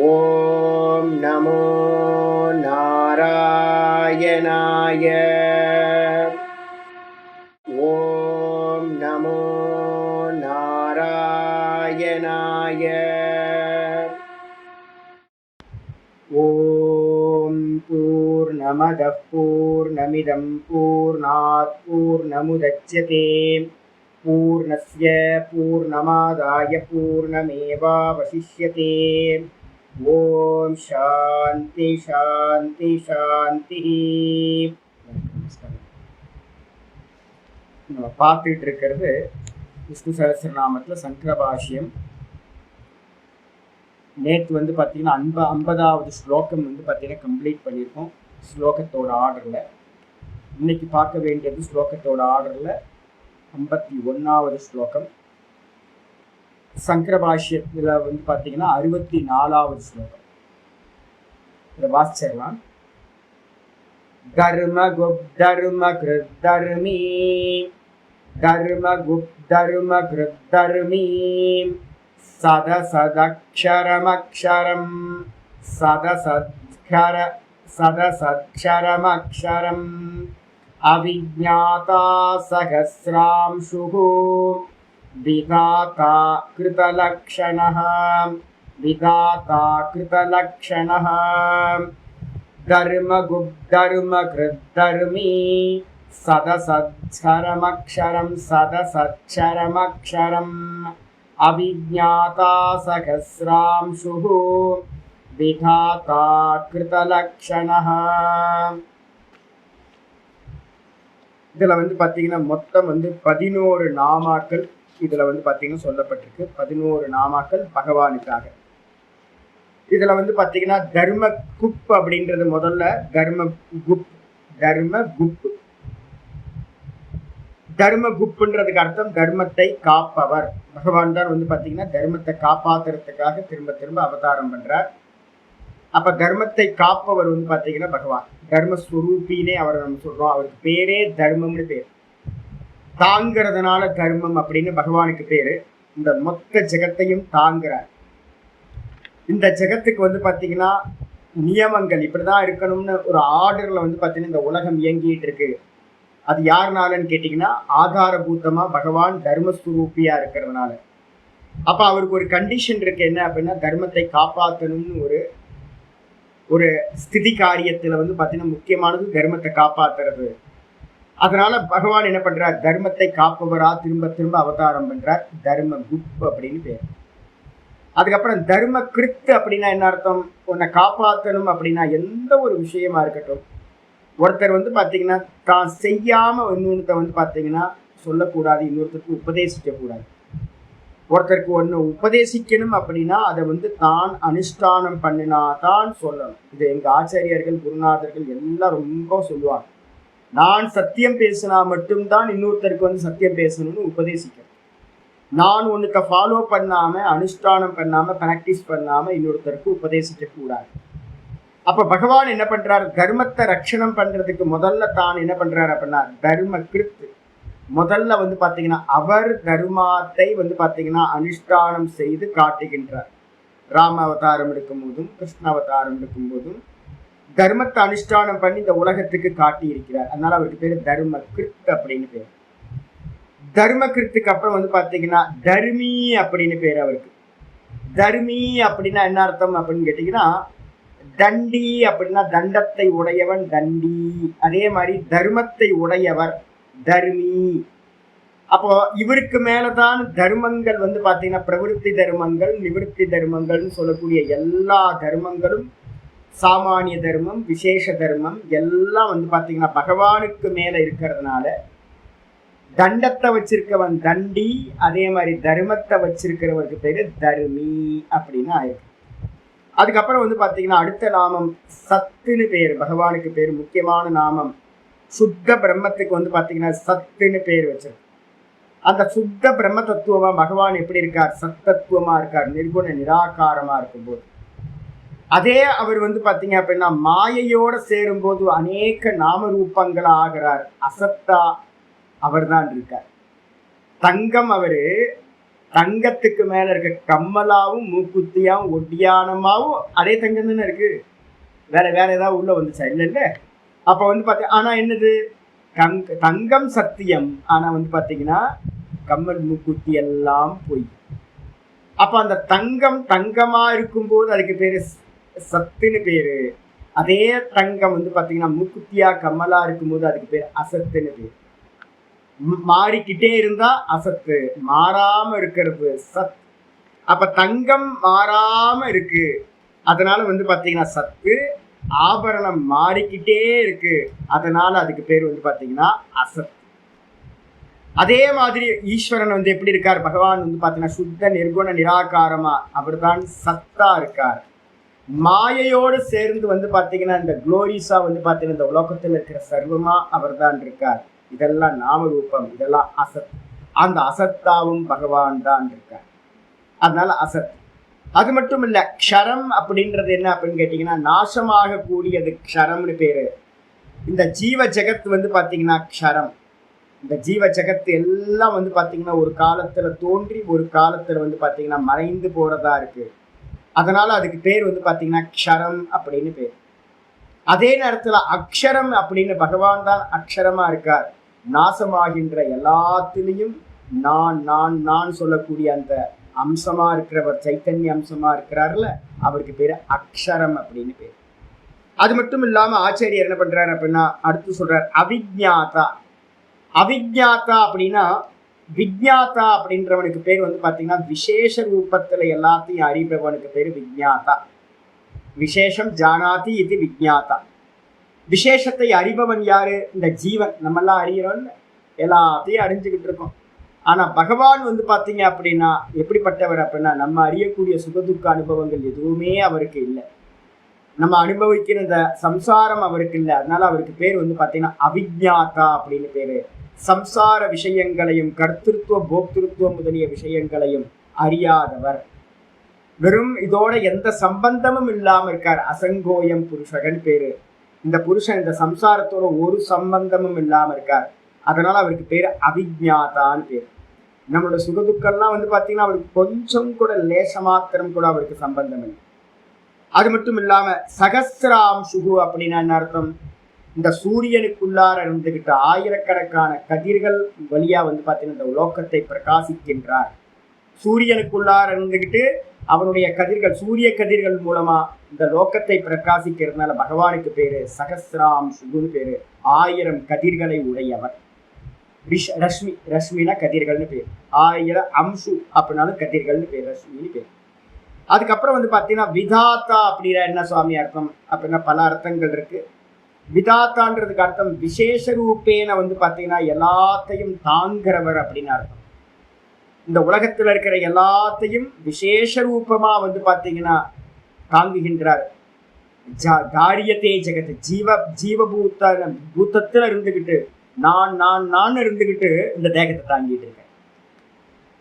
ஓம் நமோ நாராயணாய. ஓம் நமோ நாராயணாய. ஓம் பூர்ணமதః பூர்ணமிதம் பூர்ணாத் பூர்ணமுதச்யதே பூர்ணஸ்ய பூர்ணமாதாய பூர்ணமேவாவசிஷ்யதே. ஓம் சாந்தி சாந்தி சாந்தி. நம்ம பார்த்துட்டு இருக்கிறது விஷ்ணு சஹஸ்ரநாமத்தில் சங்கர பாஷ்யம். நேற்று பார்த்தீங்கன்னா 50வது ஸ்லோகம் பார்த்தீங்கன்னா கம்ப்ளீட் பண்ணியிருக்கோம் ஸ்லோகத்தோட ஆர்டரில். இன்னைக்கு பார்க்க வேண்டியது ஸ்லோகத்தோட ஆர்டரில் 51வது ஸ்லோகம். சங்கர பாஷ்யத்தில் பார்த்தீங்கன்னா 64வது ஸ்லோகம். இதை வாசிச்சிடலாம். தர்ம குப் தர்ம கிருத் தர்மீ தர்ம குப் தர்ம கிருத் தர்மீ சதசதக்ஷரமக்ஷரம் சதசத்ஷரமக்ஷரம் அவிஜ்ஞாதா சஹஸ்ராம்சுः விதாதா கிருதலக்ஷணः விதாதா கிருதலக்ஷணः. தர்மகுப் தர்ம கிருத் தர்மீ சதசத்ஷரமக்ஷரம் சதசத்ஷரமக்ஷரம் அவிஜ்ஞாதா சஹஸ்ராம்சுः விதாதா கிருதலக்ஷணः. இதில் பார்த்தீங்கன்னா மொத்தம் 11 நாமாக்கள் இதில் பார்த்தீங்கன்னா சொல்லப்பட்டிருக்கு. 11 நாமாக்கள் பகவானுக்காக. இதில் பார்த்தீங்கன்னா தர்ம குப் அப்படின்றது முதல்ல தர்ம குப். தர்ம குப் தர்ம குப்புன்றதுக்கு அர்த்தம் தர்மத்தை காப்பவர். பகவான் தான் பார்த்தீங்கன்னா தர்மத்தை காப்பாத்துறதுக்காக திரும்ப திரும்ப அவதாரம் பண்றார். அப்ப தர்மத்தை காப்பவர் பார்த்தீங்கன்னா பகவான் தர்மஸ்வரூபினே அவரை நம்ம சொல்றோம். அவருக்கு பேரே தர்மம்னு பேர். தாங்கிறதுனால தர்மம் அப்படின்னு பகவானுக்கு பேரு. இந்த மொத்த ஜெகத்தையும் தாங்குறார். இந்த ஜெகத்துக்கு பார்த்தீங்கன்னா நியமங்கள் இப்படிதான் இருக்கணும்னு ஒரு ஆர்டர்ல பார்த்தீங்கன்னா இந்த உலகம் இயங்கிட்டு இருக்கு. அது யாருனாலன்னு கேட்டீங்கன்னா ஆதாரபூத்தமா பகவான் தர்மஸ்வரூபியா இருக்கிறதுனால. அப்ப அவருக்கு ஒரு கண்டிஷன் இருக்கு. என்ன அப்படின்னா தர்மத்தை காப்பாற்றணும்னு ஒரு ஸ்திதி காரியத்துல பார்த்தீங்கன்னா முக்கியமானது தர்மத்தை காப்பாத்துறது. அதனால பகவான் என்ன பண்றார், தர்மத்தை காப்பவரா திரும்ப திரும்ப அவதாரம் பண்றார். தர்ம குப் அப்படின்னு பேர். அதுக்கப்புறம் தர்ம கிருத்து அப்படின்னா என்ன அர்த்தம், உன்னை காப்பாற்றணும் அப்படின்னா எந்த ஒரு விஷயமா இருக்கட்டும், ஒருத்தர் பார்த்தீங்கன்னா தான் செய்யாம இன்னொருத்த பார்த்தீங்கன்னா சொல்லக்கூடாது, இன்னொருத்தருக்கு உபதேசிக்க கூடாது. ஒருத்தருக்கு ஒன்று உபதேசிக்கணும் அப்படின்னா அதை தான் அனுஷ்டானம் பண்ணினா தான் சொல்லணும். இது எங்கள் ஆச்சாரியர்கள் குருநாதர்கள் எல்லாம் ரொம்ப சொல்லுவாங்க. நான் சத்தியம் பேசினா மட்டும்தான் இன்னொருத்தருக்கு சத்தியம் பேசணும்னு உபதேசிக்கணும். நான் ஒன்றுக்க ஃபாலோ பண்ணாமல் அனுஷ்டானம் பண்ணாமல் ப்ராக்டிஸ் பண்ணாமல் இன்னொருத்தருக்கு உபதேசிக்க கூடாது. அப்போ பகவான் என்ன பண்ணுறார், தர்மத்தை ரட்சணம் பண்ணுறதுக்கு முதல்ல தான் என்ன பண்ணுறாரு அப்படின்னா தர்ம கிருத்து. முதல்ல பார்த்தீங்கன்னா அவர் தர்மத்தை பார்த்தீங்கன்னா அனுஷ்டானம் செய்து காட்டுகின்றார். ராம அவதாரம் எடுக்கும் போதும் கிருஷ்ண அவதாரம் எடுக்கும் போதும் தர்மத்தை அனுஷ்டானம் பண்ணி இந்த உலகத்துக்கு காட்டி இருக்கிறார். அதனால அவருக்கு பேர் தர்ம கிருத் அப்படின்னு பேர். தர்ம கிருத்துக்கு அப்புறம் பார்த்தீங்கன்னா தர்மி அப்படின்னு பேர் அவருக்கு. தர்மி அப்படின்னா என்ன அர்த்தம் அப்படின்னு கேட்டீங்கன்னா தண்டி அப்படின்னா தண்டத்தை உடையவன் தண்டி. அதே மாதிரி தர்மத்தை உடையவர் தர்மி. அப்போ இவருக்கு மேலதான் தர்மங்கள் பார்த்தீங்கன்னா பிரவிற்த்தி தர்மங்கள் நிவிற்த்தி தர்மங்கள்னு சொல்லக்கூடிய எல்லா தர்மங்களும் சாமானிய தர்மம் விசேஷ தர்மம் எல்லாம் பார்த்தீங்கன்னா பகவானுக்கு மேல இருக்கிறதுனால தண்டத்தை வச்சிருக்கவன் தண்டி. அதே மாதிரி தர்மத்தை வச்சிருக்கிறவருக்கு பேரு தர்மி அப்படின்னு ஆயிருக்கு. அதுக்கப்புறம் பார்த்தீங்கன்னா அடுத்த நாமம் சத்துன்னு பேர். பகவானுக்கு பேர் முக்கியமான நாமம். சுத்த பிரம்மத்துக்கு பார்த்தீங்கன்னா சத்துன்னு பேர் வச்சிருக்கு. அந்த சுத்த பிரம்ம தத்துவமா பகவான் எப்படி இருக்கார், சத்தத்துவமா இருக்கார், நிர்குண நிராகாரமா இருக்கும்போது. அதே அவர் பார்த்தீங்க அப்படின்னா மாயையோட சேரும்போது அநேக நாம ரூபங்கள் ஆகிறார். அசத்தா அவர் தான் இருக்கார். தங்கம் அவரு தங்கத்துக்கு மேல இருக்க கம்மலாவும் மூக்குத்தியாவும் ஒட்டியானமாவும் அதே தங்கம் தானே இருக்கு. வேற வேற ஏதாவது உள்ள வந்துச்சா? இல்ல இல்ல. அப்ப வந்து பாத்தீங்க, ஆனா என்னது, தங்கம் சத்தியம். ஆனா வந்து பாத்தீங்கன்னா கம்மல் மூக்குத்தி எல்லாம் போய். அப்ப அந்த தங்கம் தங்கமா இருக்கும்போது அதுக்கு பேரு சத்துன்னு பேரு. அதே தங்கம் வந்து பாத்தீங்கன்னா மூக்குத்தியா கம்மலா இருக்கும்போது அதுக்கு பேர் அசத்துன்னு பேரு. மாறிக்கிட்டே இருந்தா அசத்து, மாறாம இருக்கிறது சத். அப்ப தங்கம் மாறாம இருக்கு, அதனால வந்து பாத்தீங்கன்னா சத்து. ஆபரணம் மாறிக்கிட்டே இருக்கு, அதனால அதுக்கு பேர் வந்து பாத்தீங்கன்னா அசத். அதே மாதிரி ஈஸ்வரன் வந்து எப்படி இருக்கார், பகவான் வந்து பாத்தீங்கன்னா சுத்த நிர்குண நிராகாரமா அவர் தான் சத்தா இருக்கார். மாயையோடு சேர்ந்து வந்து பாத்தீங்கன்னா இந்த குளோரிஸா வந்து பாத்தீங்கன்னா இந்த உலகத்தில் இருக்கிற சர்வமா அவர் தான் இருக்கார். இதெல்லாம் நாமரூபம், இதெல்லாம் அசத். அந்த அசத்தாவும் பகவான் தான் இருக்கார், அதனால அசத். அது மட்டும் இல்ல, க்ஷரம் அப்படின்றது என்ன அப்படின்னு கேட்டீங்கன்னா நாசமாக கூடியது க்ஷரம்னு பேரு. இந்த ஜீவ ஜெகத் வந்து பாத்தீங்கன்னா க்ஷரம். இந்த ஜீவ ஜெகத்து எல்லாம் வந்து பாத்தீங்கன்னா ஒரு காலத்துல தோன்றி ஒரு காலத்துல வந்து பாத்தீங்கன்னா மறைந்து போறதா இருக்கு. அதனால அதுக்கு பேர் வந்து பாத்தீங்கன்னா க்ஷரம் அப்படின்னு பேர். அதே நேரத்துல அக்ஷரம் அப்படின்னு பகவான் தான் அக்ஷரமா இருக்கார். நாசமாகின்ற எல்லாத்திலையும் நான் நான் நான் சொல்லக்கூடிய அந்த அம்சமா இருக்கிறவர், சைத்தன்ய அம்சமா இருக்கிறார்ல, அவருக்கு பேரு அக்ஷரம் அப்படின்னு பேர். அது மட்டும் இல்லாம ஆச்சாரியர் என்ன பண்றாரு அப்படின்னா அடுத்து சொல்றார் அவிஜ்ஞாதா. அவிஜ்ஞாதா அப்படின்னா, விஜ்ஞாதா அப்படின்றவனுக்கு பேர் வந்து பாத்தீங்கன்னா விசேஷ ரூபத்துல எல்லாத்தையும் அறிபவனுக்கு பேரு விஜ்ஞாதா. விசேஷம் ஜானாதி இது விஜ்ஞாதா. விசேஷத்தை அறிபவன் யாரு, இந்த ஜீவன். நம்ம எல்லாம் அறிகிறோம்ல, எல்லாத்தையும் அறிஞ்சுக்கிட்டு இருக்கோம். ஆனா பகவான் வந்து பாத்தீங்க அப்படின்னா எப்படிப்பட்டவர் அப்படின்னா, நம்ம அறியக்கூடிய சுகதுக்க அனுபவங்கள் எதுவுமே அவருக்கு இல்லை. நம்ம அனுபவிக்கிற இந்த சம்சாரம் அவருக்கு இல்லை. அதனால அவருக்கு பேர் வந்து பாத்தீங்கன்னா அவிஜ்ஞாதா அப்படின்னு பேரு. சம்சார விஷயங்களையும் கர்த்திருத்துவ போக்திருத்துவம் முதலிய விஷயங்களையும் அறியாதவர். வெறும் இதோட எந்த சம்பந்தமும் இல்லாம இருக்கார். அசங்கோயம் புருஷகன் பேரு. இந்த புருஷன் இந்த சம்சாரத்தோட ஒரு சம்பந்தமும் இல்லாம இருக்கார். அதனால அவருக்கு பேரு அவிஜ்ஞாதான்னு பேரு. நம்மளோட சுகதுக்கெல்லாம் வந்து பாத்தீங்கன்னா அவருக்கு கொஞ்சம் கூட லேச மாத்திரம் கூட அவருக்கு சம்பந்தம் இல்லை. அது மட்டும் இல்லாம சகசிராம்சுகு அப்படின்னா என்ன அர்த்தம், இந்த சூரியனுக்குள்ளார இருந்துகிட்டு ஆயிரக்கணக்கான கதிர்கள் வழியா வந்து பாத்தீங்கன்னா இந்த லோகத்தை பிரகாசிக்கின்றார். சூரியனுக்குள்ளார இருந்துகிட்டு அவனுடைய கதிர்கள், சூரிய கதிர்கள் மூலமா இந்த லோகத்தை பிரகாசிக்கிறதுனால பகவானுக்கு பேரு சகசிராம்சுகுன்னு பேரு. 1000 கதிர்களை உடையவர். ரஷ்மி, ரஷ்மினா கதிர்கள்னு பேர். 1000 அம்சு அப்படின்னாலும் கதிர்கள்னு பேர், ரஷ்மின்னு பேர். அதுக்கப்புறம் வந்து பாத்தீங்கன்னா விதாத்தா அப்படின்னா என்ன சுவாமி அர்த்தம் அப்படின்னா பல அர்த்தங்கள் இருக்கு. விதாத்தான்றதுக்கு அர்த்தம் விசேஷ ரூபேன வந்து பாத்தீங்கன்னா எல்லாத்தையும் தாங்கிறவர் அப்படின்னு அர்த்தம். இந்த உலகத்துல இருக்கிற எல்லாத்தையும் விசேஷ ரூபமா வந்து பாத்தீங்கன்னா தாங்குகின்றார். தாரியத்தே ஜெகத்து, ஜீவபூத்த பூத்தத்துல இருந்துகிட்டு நான் நான் நான் இருந்துகிட்டு இந்த தேகத்தை தாங்கிட்டு இருக்கேன்.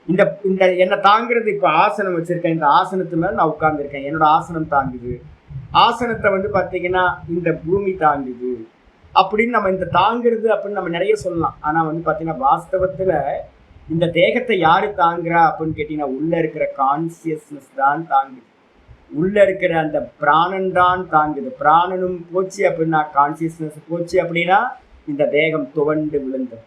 இந்த இந்த என்னை தாங்கிறது, இப்ப ஆசனம் வச்சிருக்கேன், இந்த ஆசனத்து மேல நான் உட்கார்ந்துருக்கேன், என்னோட ஆசனம் தாங்குது. ஆசனத்தை வந்து பாத்தீங்கன்னா இந்த பூமி தாங்குது அப்படின்னு நம்ம இந்த தாங்கிறது அப்படின்னு நம்ம நிறைய சொல்லலாம். ஆனா வந்து பாத்தீங்கன்னா வாஸ்தவத்துல இந்த தேகத்தை யாரு தாங்குறா அப்படின்னு கேட்டீங்கன்னா உள்ள இருக்கிற கான்சியஸ்னஸ் தான் தாங்குது. உள்ள இருக்கிற அந்த பிராணன் தான் தாங்குது. பிராணனும் போச்சு அப்படின்னா, கான்சியஸ்னஸ் போச்சு அப்படின்னா இந்த தேகம் துவண்டு விழுந்தது.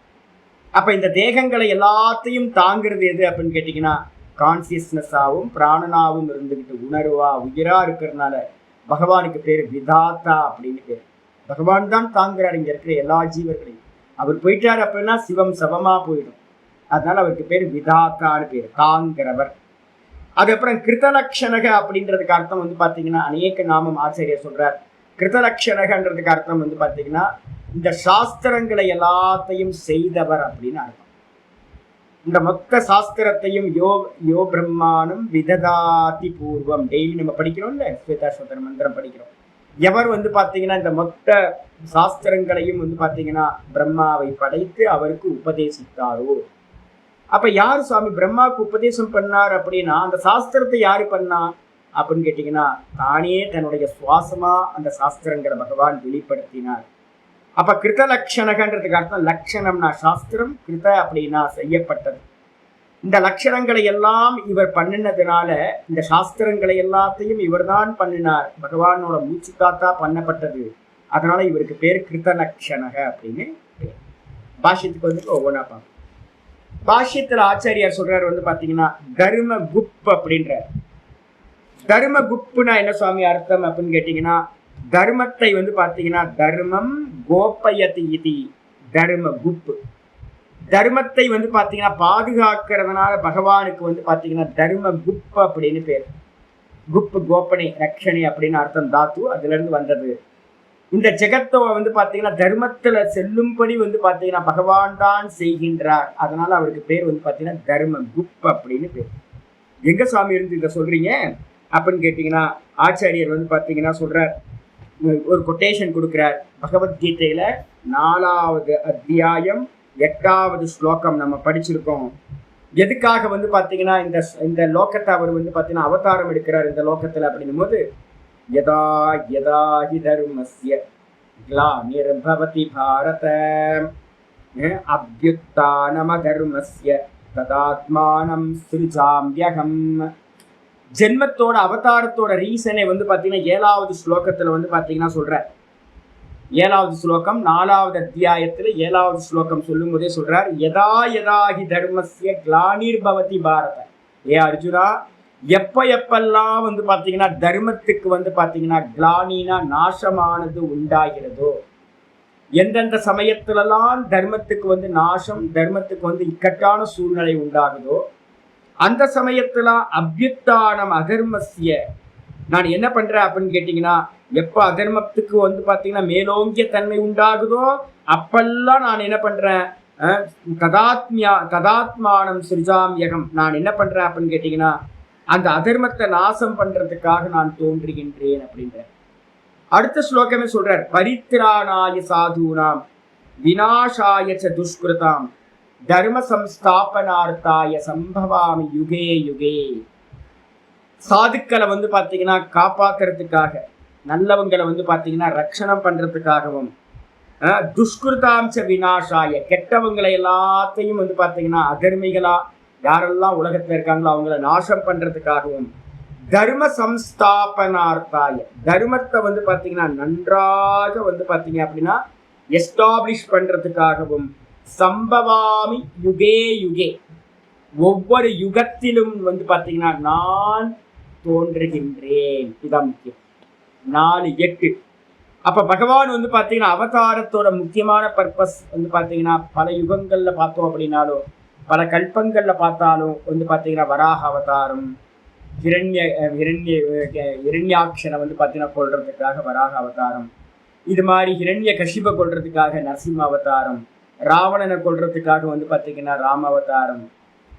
அப்ப இந்த தேகங்களை எல்லாத்தையும் தாங்கிறது எது அப்படின்னு கேட்டீங்கன்னா கான்சியஸ்னஸாவும் பிராணனாவும் இருந்துகிட்டு உணர்வா உயிரா இருக்கிறதுனால பகவானுக்கு பேரு விதாத்தா அப்படின்னு பேரு. பகவான் தான் தாங்குறாரு இங்க இருக்கிற எல்லா ஜீவர்களையும். அவர் போயிட்டாரு அப்படின்னா சிவம் சவமா போயிடும். அதனால அவருக்கு பேரு விதாத்தான்னு பேரு, தாங்கிறவர். அதுக்கப்புறம் கிருதலக்ஷணக அப்படின்றதுக்கு அர்த்தம் வந்து பாத்தீங்கன்னா அநேக நாமம் ஆச்சாரியர் சொல்றார். கிருதலக்ஷணகன்றதுக்கு அர்த்தம் வந்து பாத்தீங்கன்னா இந்த சாஸ்திரங்களை எல்லாத்தையும் செய்தவர் அப்படின்னு அர்த்தம். இந்த மொத்த சாஸ்திரத்தையும் யோ பிரம்மானம் விததாதி பூர்வம் டெய்லி நம்ம படிக்கிறோம்ல, ஸ்வேதாஸ்வதர மந்திரம் படிக்கிறோம். எவர் வந்து பாத்தீங்கன்னா இந்த மொத்த சாஸ்திரங்களையும் வந்து பாத்தீங்கன்னா பிரம்மாவை படைத்து அவருக்கு உபதேசித்தாரோ. அப்ப யாரு சுவாமி பிரம்மாவுக்கு உபதேசம் பண்ணார் அப்படின்னா அந்த சாஸ்திரத்தை யாரு பண்ணா அப்படின்னு கேட்டீங்கன்னா தானே தன்னுடைய சுவாசமா அந்த சாஸ்திரங்களை பகவான் வெளிப்படுத்தினார். அப்ப கிருத லட்சணகன்றதுக்கு அர்த்தம் லட்சணம்னா சாஸ்திரம், கிருத அப்படின்னா செய்யப்பட்டது. இந்த லட்சணங்களை எல்லாம் இவர் பண்ணினதுனால இந்த சாஸ்திரங்களை எல்லாத்தையும் இவர்தான் பண்ணினார். பகவானோட மூச்சு காத்தா பண்ணப்பட்டது. அதனால இவருக்கு பேர் கிருத லட்சணக அப்படின்னு பேர். பாஷ்யத்துக்கு வந்து ஒவ்வொன்றா பார்ப்போம். பாஷ்யத்துல ஆச்சாரியார் சொல்றாரு வந்து பாத்தீங்கன்னா தர்ம குப் அப்படின்ற. தர்ம குப்புனா என்ன சுவாமி அர்த்தம் அப்படின்னு கேட்டீங்கன்னா, தர்மத்தை வந்து பாத்தீங்கன்னா தர்மம் கோப்பயதி இதி தர்ம குப்பு. தர்மத்தை வந்து பாத்தீங்கன்னா பாதுகாக்கிறதுனால பகவானுக்கு வந்து பாத்தீங்கன்னா தர்ம குப் அப்படின்னு பேர். குப்பு கோப்பனை ரக்ஷணை அப்படின்னு அர்த்தம் தாத்து, அதுல இருந்து வந்தது. இந்த ஜெகத்தை வந்து பாத்தீங்கன்னா தர்மத்துல செல்லும்படி வந்து பாத்தீங்கன்னா பகவான் தான் செய்கின்றார். அதனால அவருக்கு பேர் வந்து பாத்தீங்கன்னா தர்ம குப் அப்படின்னு பேர். எங்க சுவாமி இருந்து இதை சொல்றீங்க அப்படின்னு கேட்டீங்கன்னா, ஆச்சாரியர் வந்து பாத்தீங்கன்னா சொல்றார், ஒரு கொட்டேஷன் கொடுக்கிறார். பகவத்கீதையில 4வது அத்தியாயம் 8வது ஸ்லோகம் நம்ம படிச்சிருக்கோம். எதுக்காக வந்து பாத்தீங்கன்னா இந்த லோகத்தை அவர் வந்து பாத்தீங்கன்னா அவதாரம் எடுக்கிறார் இந்த லோகத்துல அப்படின்னும் போது, யதா யதா ஹி தர்மஸ்ய க்லானிர்பவதி பாரத அப்யுத்தானமதர்மஸ்ய ததாத்மானம் ஸ்ருஜாம்யகம். ஜென்மத்தோட அவதாரத்தோட ரீசனை வந்து பாத்தீங்கன்னா 7வது ஸ்லோகத்துல வந்து பாத்தீங்கன்னா சொல்ற. 7வது ஸ்லோகம் 4வது அத்தியாயத்துல 7வது ஸ்லோகம் சொல்லும் போதே சொல்றார், யதா யதா ஹி தர்மஸ்ய க்லானிர்பவதி பாரத. ஏ அர்ஜுனா, எப்பெல்லாம் வந்து பாத்தீங்கன்னா தர்மத்துக்கு வந்து பாத்தீங்கன்னா கிளானினா நாசமானது உண்டாகிறதோ, எந்தெந்த சமயத்திலெல்லாம் தர்மத்துக்கு வந்து நாசம், தர்மத்துக்கு வந்து இக்கட்டான சூழ்நிலை உண்டாகுதோ, அந்த சமயத்துல அபியுத்தானம் அதர்மஸ்ய நான் என்ன பண்றேன் அப்படின்னு கேட்டீங்கன்னா, எப்ப அதர்மத்துக்கு வந்து பாத்தீங்கன்னா மேலோங்கிய தன்மை உண்டாகுதோ அப்பெல்லாம் நான் என்ன பண்றேன், ததாத்மானம் சிருஜாம்யகம் நான் என்ன பண்றேன் அப்படின்னு கேட்டீங்கன்னா அந்த அதர்மத்தை நாசம் பண்றதுக்காக நான் தோன்றுகின்றேன் அப்படின்ற. அடுத்த ஸ்லோகமே சொல்றார், பரித்ராணாய சாதுனாம் விநாசாய ச துஷ்கிருதாம் தர்ம சம்ஸ்தாபனார்த்தாய சம்பவாமி யுகே யுகே. சாதுக்களை வந்து பாத்தீங்கன்னா காப்பாத்துறதுக்காக, நல்லவங்களை வந்து பாத்தீங்கன்னா ரட்சணம் பண்றதுக்காகவும், துஷ்கிருதாம்ச விநாசாய கெட்டவங்களை எல்லாத்தையும் வந்து பாத்தீங்கன்னா அதர்மிகளா யாரெல்லாம் உலகத்துல இருக்காங்களோ அவங்கள நாசம் பண்றதுக்காகவும், தர்ம சம்ஸ்தாபனார்த்தாய தர்மத்தை வந்து பாத்தீங்கன்னா நன்றாக வந்து பாத்தீங்க அப்படின்னா எஸ்டாப்ளிஷ் பண்றதுக்காகவும், சம்பவாமி யுகே யுகே ஒவ்வொரு யுகத்திலும் வந்து பாத்தீங்கன்னா நான் தோன்றுகின்றேன். இதான் முக்கியம். 4:8. அப்ப பகவான் வந்து பாத்தீங்கன்னா அவதாரத்தோட முக்கியமான பர்பஸ் வந்து பாத்தீங்கன்னா பல யுகங்கள்ல பார்த்தோம் அப்படின்னாலும் பல கல்பங்கள்ல பார்த்தாலும் வந்து பாத்தீங்கன்னா வராக அவதாரம், இரண்யாட்சனை வந்து பாத்தீங்கன்னா கொள்றதுக்காக வராக அவதாரம், இது மாதிரி ஹிரண்ய கஷிப கொள்றதுக்காக நரசிம்ம அவதாரம், ராவணனை கொள்றதுக்காக வந்து பாத்தீங்கன்னா ராம அவதாரம்,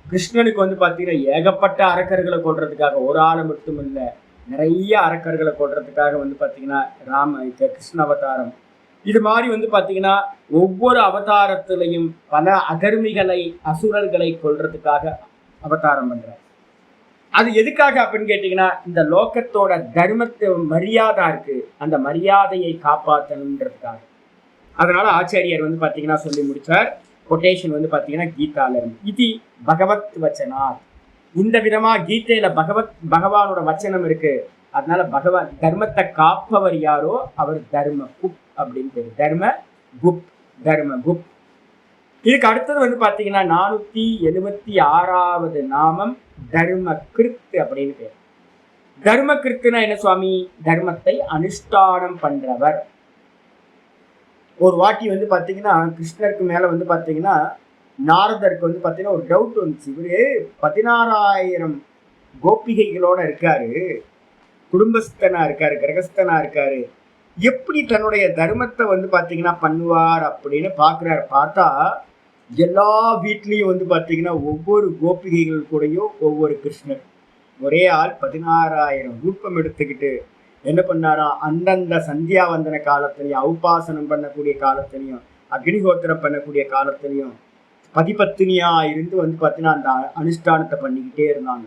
கிருஷ்ணனுக்கு வந்து பாத்தீங்கன்னா ஏகப்பட்ட அரக்கர்களை கொள்றதுக்காக ஒரு ஆளை மட்டும் இல்லை நிறைய அரக்கர்களை கொள்றதுக்காக வந்து பாத்தீங்கன்னா கிருஷ்ண அவதாரம். இது மாதிரி வந்து பாத்தீங்கன்னா ஒவ்வொரு அவதாரத்திலையும் பல அதர்மிகளை அசுரர்களை கொள்றதுக்காக அவதாரம் பண்றார். அது எதுக்காக அப்படின்னு கேட்டீங்கன்னா இந்த லோகத்தோட தர்மத்தை மரியாதை இருக்கு, அந்த மரியாதையை காப்பாற்றணுன்றதுக்காக. அதனால ஆச்சாரியர் வந்து பாத்தீங்கன்னா சொல்லி முடிச்சார். கொட்டேஷன் வந்து பாத்தீங்கன்னா கீதால இருந்து, இது பகவத் வச்சனா. இந்த விதமா கீதையில பகவானோட வச்சனம் இருக்கு. அதனால பகவான் தர்மத்தை காப்பவர் யாரோ அவர் தர்ம குப் அப்படின்னு பேரு. தர்ம குப், தர்ம குப். இதுக்கு அடுத்தது வந்து பாத்தீங்கன்னா 476வது நாமம் தர்ம கிருத் அப்படின்னு பேர். தர்ம கிருத்துனா என்ன சுவாமி? தர்மத்தை அனுஷ்டானம் பண்றவர். ஒரு வாட்டி வந்து பாத்தீங்கன்னா கிருஷ்ணருக்கு மேல வந்து பாத்தீங்கன்னா நாரதருக்கு வந்து பாத்தீங்கன்னா ஒரு டவுட் வந்துச்சு. இவரு 16,000 கோபிகைகளோட இருக்காரு, குடும்பஸ்தனா இருக்காரு, கிரகஸ்தனா இருக்காரு, எப்படி தன்னுடைய தர்மத்தை வந்து பாத்தீங்கன்னா பண்ணுவார் அப்படின்னு பாக்குறாரு. பார்த்தா எல்லா வீட்லயும் வந்து பாத்தீங்கன்னா ஒவ்வொரு கோபிகைகள் கூடயும் ஒவ்வொரு கிருஷ்ணர். ஒரே ஆள் 16,000 ரூபம் எடுத்துக்கிட்டு என்ன பண்ணாரா, அந்தந்த சந்தியாவந்தன காலத்திலையும், உபாசனம் பண்ணக்கூடிய காலத்திலையும், அக்னிஹோத்திரம் பண்ணக்கூடிய காலத்திலையும் பதிபத்தினியா இருந்து வந்து பார்த்தீங்கன்னா அந்த அனுஷ்டானத்தை பண்ணிக்கிட்டே இருந்தாங்க.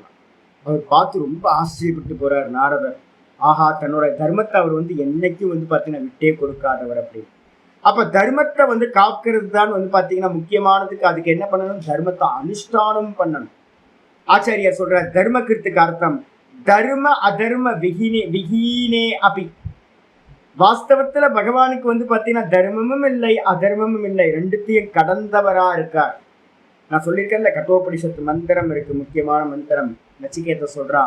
அவர் பார்த்து ரொம்ப ஆச்சரியப்பட்டு போறார் நாரதர். ஆஹா, தன்னோட தர்மத்தை அவர் வந்து என்னைக்கும் வந்து பார்த்தீங்கன்னா விட்டே கொடுக்காதவர் அப்படின்னு. அப்ப தர்மத்தை வந்து காக்கிறது தான் வந்து பார்த்தீங்கன்னா முக்கியமானதுக்கு. அதுக்கு என்ன பண்ணணும்? தர்மத்தை அனுஷ்டானம் பண்ணணும். ஆச்சாரியர் சொல்ற தர்மகிருத்துக்கு அர்த்தம் தர்ம அதர்ம விஹீனே அபி. வாஸ்தவத்துல பகவானுக்கு பாத்தீங்கன்னா தர்மமும் இல்லை அதர்மமும் இல்லை, ரெண்டுத்தையும் கடந்தவரா இருக்கார். நான் சொல்லியிருக்கேன்ல, கட்டோபனிஷத்து மந்திரம் இருக்கு, முக்கியமான மந்திரம். நச்சிகேத சொல்றா,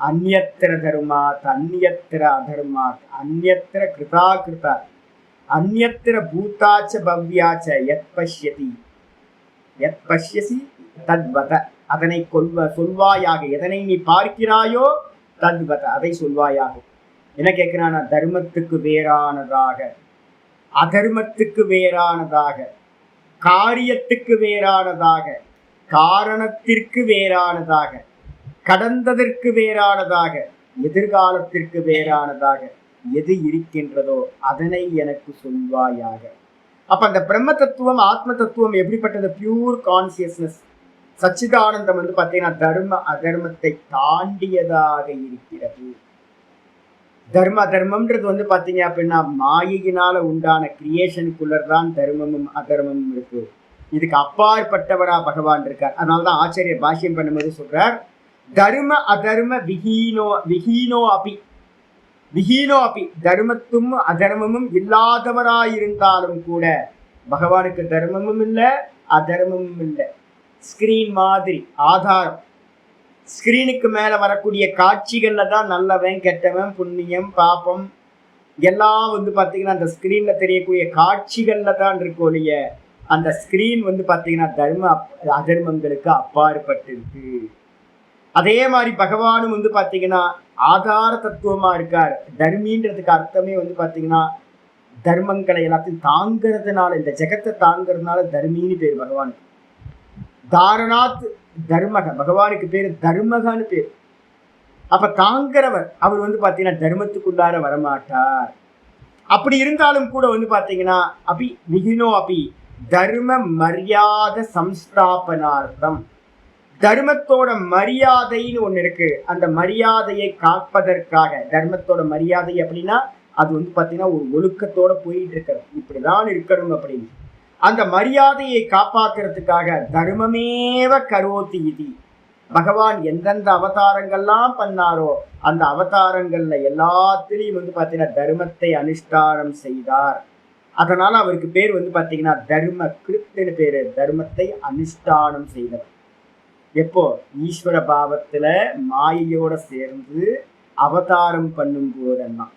அந்யத்திர தர்மாத் அந்யத்திர அதர்மாத் அந்யத்திர கிருதா கிருதா அந்யத்திர பூதாச்ச பவ்யாச்ச யத் பஷ்யசி தத்வத. அதனை சொல்வாயாக, எதனை நீ பார்க்கிறாயோ தத்வத, அதை சொல்வாயாக. என்ன கேட்கிறான்? தர்மத்துக்கு வேறானதாக, அதர்மத்துக்கு வேறானதாக, காரியத்துக்கு வேறானதாக, காரணத்திற்கு வேறானதாக, கடந்ததற்கு வேறானதாக, எதிர்காலத்திற்கு வேறானதாக எது இருக்கின்றதோ அதனை எனக்கு சொல்வாயாக. அப்ப அந்த பிரம்ம தத்துவம் ஆத்ம தத்துவம் எப்படிப்பட்டது? பியூர் கான்சியஸ்னஸ், சச்சிதானந்தம் பாத்தீங்கன்னா தர்ம அதர்மத்தை தாண்டியதாக இருக்கிறது. தர்ம அதர்மம்ன்றது பாத்தீங்க அப்படின்னா மாயினால உண்டான கிரியேஷனுக்குள்ளதான் தர்மமும் அதர்மமும் இருக்கு. இதுக்கு அப்பாற்பட்டவரா பகவான் இருக்கார். அதனாலதான் ஆச்சாரியர் பாஷ்யம் பண்ணும்போது சொல்றார், தர்ம அதர்ம விஹீனோ அபி, தர்மத்தும் அதர்மமும் இல்லாதவராயிருந்தாலும் கூட பகவானுக்கு தர்மமும் இல்லை அதர்மமும் இல்லை. ஸ்கிரீன் மாதிரி ஆதாரம், ஸ்கிரீனுக்கு மேல வரக்கூடிய காட்சிகள்ல தான் நல்லவன் கெட்டவன் புண்ணியம் பாப்பம் எல்லாம் பாத்தீங்கன்னா அந்த ஸ்கிரீன்ல தெரியக்கூடிய காட்சிகள்ல தான் இருக்கோடைய அந்த ஸ்கிரீன் பாத்தீங்கன்னா தர்ம அதர்மங்களுக்கு அப்பாற்பட்டிருக்கு. அதே மாதிரி பகவானும் பாத்தீங்கன்னா ஆதார தத்துவமா இருக்கார். தர்மின்றதுக்கு அர்த்தமே பாத்தீங்கன்னா தர்மங்களை எல்லாத்தையும் தாங்கிறதுனால, இந்த ஜெகத்தை தாங்கிறதுனால தர்மின்னு பேர் பகவானுக்கு. தாரணாத் தர்மக, பகவானுக்கு பேரு தர்மகன்னு பேர். அப்ப தாங்கிறவர் அவர் பாத்தீங்கன்னா தர்மத்துக்குள்ளார வரமாட்டார். அப்படி இருந்தாலும் கூட பாத்தீங்கன்னா அபி விஹினோ அபி தர்ம மரியாத சம்ஸ்தாபனார்த்தம், தர்மத்தோட மரியாதைன்னு ஒண்ணு இருக்கு. அந்த மரியாதையை காப்பதற்காக, தர்மத்தோட மரியாதை அப்படின்னா அது பாத்தீங்கன்னா ஒரு ஒழுக்கத்தோட போயிட்டு இருக்கிறது, இப்படிதான் இருக்கணும் அப்படின்னு. அந்த மரியாதையை காப்பாற்றுறதுக்காக தர்மமேவ கரோதி இது, பகவான் எந்தெந்த அவதாரங்கள்லாம் பண்ணாரோ அந்த அவதாரங்கள்ல எல்லாத்திலையும் பாத்தீங்கன்னா தர்மத்தை அனுஷ்டானம் செய்தார். அதனால அவருக்கு பேர் பாத்தீங்கன்னா தர்ம கிருத்துன்னு பேரு, தர்மத்தை அனுஷ்டானம் செய்தவர். எப்போ? ஈஸ்வர பாவத்துல மாயையோட சேர்ந்து அவதாரம் பண்ணும் போதெல்லாம்.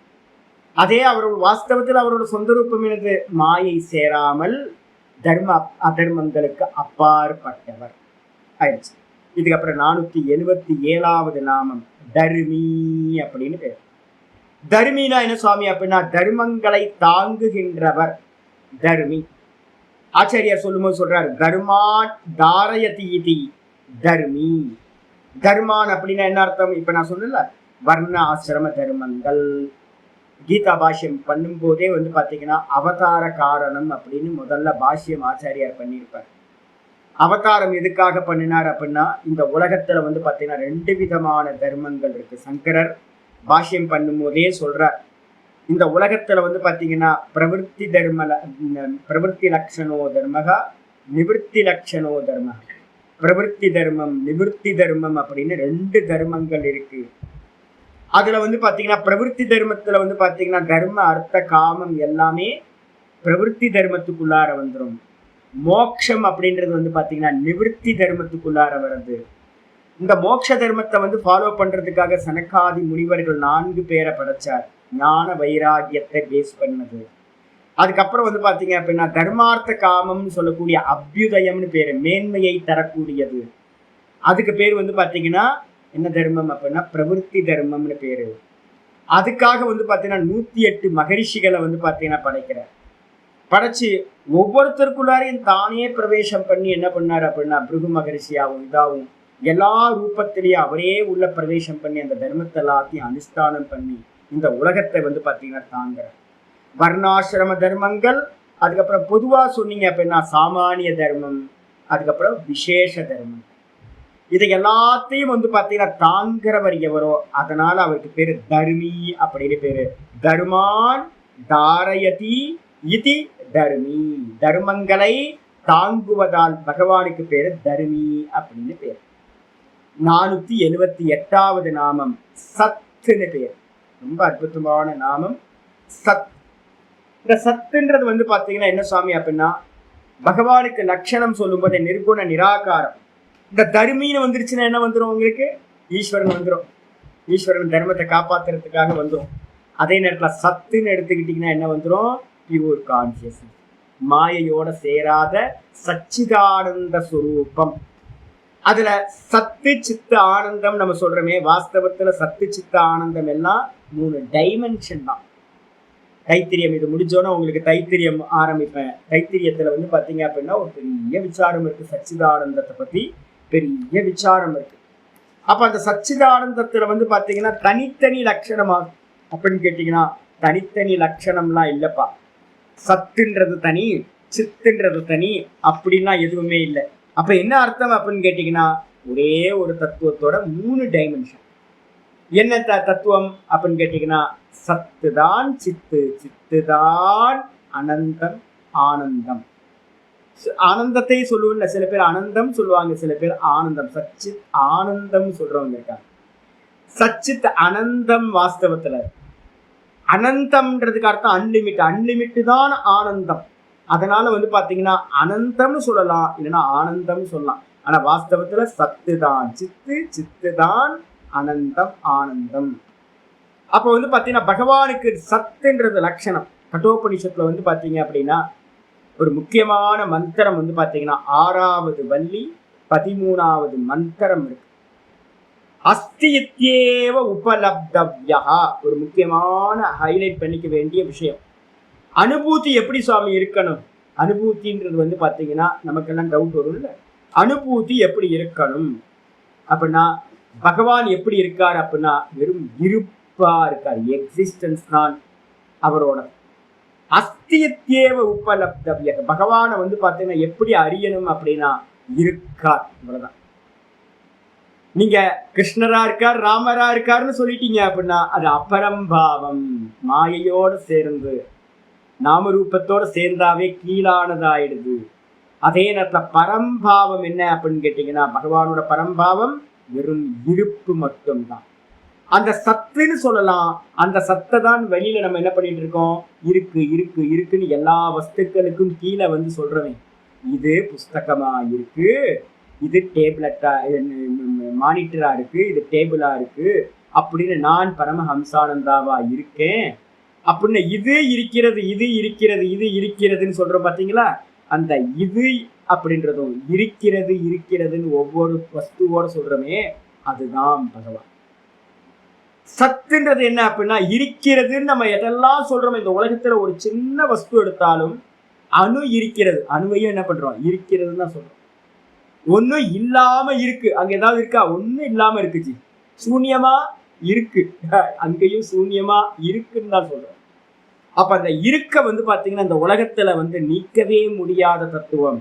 அதே அவரோட வாஸ்தவத்தில் அவரோட சொந்த ரூபம் எனது மாயை சேராமல் தர்ம அதர்மங்களுக்கு அப்பாற்பட்டவர் ஆயிடுச்சு. இதுக்கப்புறம் 477வது நாமம் தர்மி அப்படின்னு பேர். தர்மினா என்ன சுவாமி அப்படின்னா தர்மங்களை தாங்குகின்றவர் தர்மி. ஆச்சாரியார் சொல்லும்போது சொல்றாரு, தர்மான் தாரயதி இதி தர்மி. தர்மான் அப்படின்னா என்ன அர்த்தம்? இப்ப நான் சொன்னல வர்ண ஆசிரம தர்மங்கள். கீதா பாஷ்யம் பண்ணும் போதே பாத்தீங்கன்னா அவதார காரணம் அப்படின்னு முதல்ல பாஷ்யம் ஆச்சாரியார் பண்ணியிருப்பார். அவதாரம் எதுக்காக பண்ணினார் அப்படின்னா இந்த உலகத்துல பாத்தீங்கன்னா 2 விதமான தர்மங்கள் இருக்கு. சங்கரர் பாஷ்யம் பண்ணும் போதே சொல்றார், இந்த உலகத்துல பாத்தீங்கன்னா பிரவருத்தி லட்சணோ தர்மகா நிவர்த்தி லட்சணோ தர்ம, பிரவருத்தி தர்மம் நிவர்த்தி தர்மம் அப்படின்னு 2 தர்மங்கள் இருக்கு. அதுல பாத்தீங்கன்னா பிரவருத்தி தர்மத்துல பாத்தீங்கன்னா தர்ம அர்த்த காமம் எல்லாமே பிரவருத்தி தர்மத்துக்குள்ளார வந்துடும். மோக்ஷம் அப்படின்றது பாத்தீங்கன்னா நிவர்த்தி தர்மத்துக்குள்ளார வருது. இந்த மோட்ச தர்மத்தை ஃபாலோ பண்றதுக்காக சனகாதி முனிவர்கள் 4 பேரை படைச்சார், ஞான வைராகியத்தை பேஸ் பண்ணது. அதுக்கப்புறம் பாத்தீங்க அப்படின்னா தர்மார்த்த காமம்னு சொல்லக்கூடிய அபியுதயம்னு பேரு, மேன்மையை தரக்கூடியது. அதுக்கு பேர் பாத்தீங்கன்னா என்ன தர்மம் அப்படின்னா பிரவருத்தி தர்மம்னு பேரு. அதுக்காக பாத்தீங்கன்னா 108 மகரிஷிகளை பாத்தீங்கன்னா படைக்கிறார். படைச்சு ஒவ்வொருத்தருக்குள்ளாரையும் தானே பிரவேசம் பண்ணி என்ன பண்ணார் அப்படின்னா பிருகு மகரிஷியாவும் இதாவும் எல்லா ரூபத்திலேயும் அவரே உள்ள பிரவேசம் பண்ணி அந்த தர்மத்தை எல்லாத்தையும் அனுஷ்டானம் பண்ணி இந்த உலகத்தை பாத்தீங்கன்னா தாங்குறார். வர்ணாசிரம தர்மங்கள், அதுக்கப்புறம் பொதுவா சொன்னீங்க அப்படின்னா சாமானிய தர்மம், அதுக்கப்புறம் விசேஷ தர்மம். இதை எல்லாத்தையும் பாத்தீங்கன்னா தாங்கிறவர் எவரோ அதனால அவருக்கு பேரு தர்மி அப்படின்னு பேரு. தர்மான் தாரயதி இதி தர்மி, தர்மங்களை தாங்குவதால் பகவானுக்கு பேரு தர்மி அப்படின்னு பேரு. 478வது நாமம் சத்துன்னு பேர். ரொம்ப அற்புதமான நாமம் சத். இந்த சத்துன்றது வந்து பாத்தீங்கன்னா என்ன சுவாமி அப்படின்னா, பகவானுக்கு லட்சணம் சொல்லும் போது நிர்குண நிராகாரம். இந்த தர்மின்னு வந்துருச்சுன்னா என்ன வந்துடும் உங்களுக்கு? ஈஸ்வரன் வந்துடும். ஈஸ்வரன் தர்மத்தை காப்பாத்துறதுக்காக வந்துடும். அதே நேரத்தில் சத்துன்னு எடுத்துக்கிட்டீங்கன்னா என்ன வந்துடும்? பியூர் கான்சியஸ்னஸ், மாயையோட சேராத சச்சிதானந்த சுரூபம். அதுல சத்து சித்த ஆனந்தம் நம்ம சொல்றோமே, வாஸ்தவத்துல சத்து சித்த ஆனந்தம் எல்லாம் 3 டைமென்ஷன் தான். தைத்திரியம் இது முடிஞ்சோன்னா உங்களுக்கு தைத்திரியம் ஆரம்பிப்பேன். தைத்திரியத்துல வந்து பாத்தீங்க அப்படின்னா ஒரு பெரிய விசாரம் இருக்கு, சச்சிதானந்தத்தை பத்தி பெரிய விசாரம் இருக்கு. அப்ப அந்த சச்சிதானந்தத்துல வந்து பாத்தீங்கன்னா தனித்தனி லட்சணமா அப்படின்னு கேட்டீங்கன்னா தனித்தனி லட்சணம்லாம் இல்லப்பா. சத்துன்றது தனி, சித்துன்றது தனி அப்படின்லாம் எதுவுமே இல்லை. அப்ப என்ன அர்த்தம் அப்படின்னு கேட்டீங்கன்னா, ஒரே ஒரு தத்துவத்தோட 3 டைமென்ஷன். என்ன தத்துவம் அப்படின்னு கேட்டீங்கன்னா, சத்து தான் சித்து, சித்து தான் அனந்தம், ஆனந்தம். ஆனந்தத்தை சொல்லுவோம்ல, சில பேர் அனந்தம் சொல்லுவாங்க, சில பேர் ஆனந்தம். சச்சித் ஆனந்தம் சொல்றவங்க இருக்காங்க. சச்சித் அனந்தம் வாஸ்தவத்துல. அனந்தம்ன்றதுக்கு அர்த்தம் அன்லிமிட். அன்லிமிட் தான் ஆனந்தம். அதனால வந்து பாத்தீங்கன்னா அனந்தம்னு சொல்லலாம், இல்லைன்னா ஆனந்தம் சொல்லலாம். ஆனா வாஸ்தவத்துல சத்து தான் சித்து, சித்து தான் அனந்தம், ஆனந்தம். அப்ப வந்து பாத்தீங்கன்னா பகவானுக்கு சத்துன்றது லட்சணம். கட்டோபனிஷத்துல வந்து பாத்தீங்க அப்படின்னா ஒரு முக்கியமான மந்திரம் வந்து பாத்தீங்கன்னா 6வது வள்ளி 13வது மந்திரம் இருக்கு. அஸ்தியேவ உபலப்தவ்யா. ஒரு முக்கியமான ஹைலைட் பண்ணிக்க வேண்டிய விஷயம். அனுபூதி எப்படி சுவாமி இருக்கணும்? அனுபூதின்றது வந்து பாத்தீங்கன்னா நமக்கெல்லாம் டவுட் வரும் இல்ல, அனுபூதி எப்படி இருக்கணும் அப்படின்னா, பகவான் எப்படி இருக்கார் அப்படின்னா வெறும் இருப்பா இருக்கார். எக்ஸிஸ்டன்ஸ் தான் அவரோட. அஸ்தியேவ உபலப்தவ்யா. பகவானை வந்து பாத்தீங்கன்னா எப்படி அறியணும் அப்படின்னா இருக்கார், இவ்வளவுதான். நீங்க கிருஷ்ணரா இருக்கார், ராமரா இருக்காருன்னு சொல்லிட்டீங்க அப்படின்னா அது அபரம்பாவம், மாயையோட சேர்ந்து நாமரூபத்தோட சேர்ந்தாவே கீழானதாயிடுது. அதே நேரத்துல பரம்பாவம் என்ன அப்படின்னு கேட்டீங்கன்னா, பகவானோட பரம்பாவம் வெறும் இருப்பு மட்டும்தான். அந்த சத்துன்னு சொல்லலாம். அந்த சத்தை தான் வெளியில நம்ம என்ன பண்ணிட்டு இருக்கோம்? இருக்கு இருக்கு இருக்குன்னு எல்லா வஸ்துக்களுக்கும் கீழே வந்து சொல்றேன். இது புஸ்தகமா இருக்கு, இது டேபிளட்டா மானிட்டரா இருக்கு, இது டேபிளா இருக்கு அப்படின்னு நான் பரமஹம்சானந்தாவா இருக்கேன் அப்படின்னு இது இருக்கிறது, இது இருக்கிறது, இது இருக்கிறதுன்னு சொல்றோம் பாத்தீங்களா? அந்த இது அப்படின்றதும் இருக்கிறது இருக்கிறதுன்னு ஒவ்வொரு வஸ்துவோட சொல்றோமே, அதுதான் பகவான். சத்துன்றது என்ன அப்படின்னா இருக்கிறதுன்னு நம்ம எதெல்லாம் சொல்றோம். இந்த உலகத்துல ஒரு சின்ன வஸ்து எடுத்தாலும் அணு இருக்கிறது, அணுவையும் என்ன பண்றோம்? இருக்கிறதுன்னு தான் சொல்றோம். ஒன்னும் இல்லாம இருக்கு, அங்க ஏதாவது இருக்கா? ஒன்னும் இல்லாம இருக்குச்சு, சூன்யமா இருக்கு, அங்கேயும் சூன்யமா இருக்குன்னு தான் சொல்றோம். அப்ப அந்த இருக்க வந்து பாத்தீங்கன்னா இந்த உலகத்துல வந்து நீக்கவே முடியாத தத்துவம்,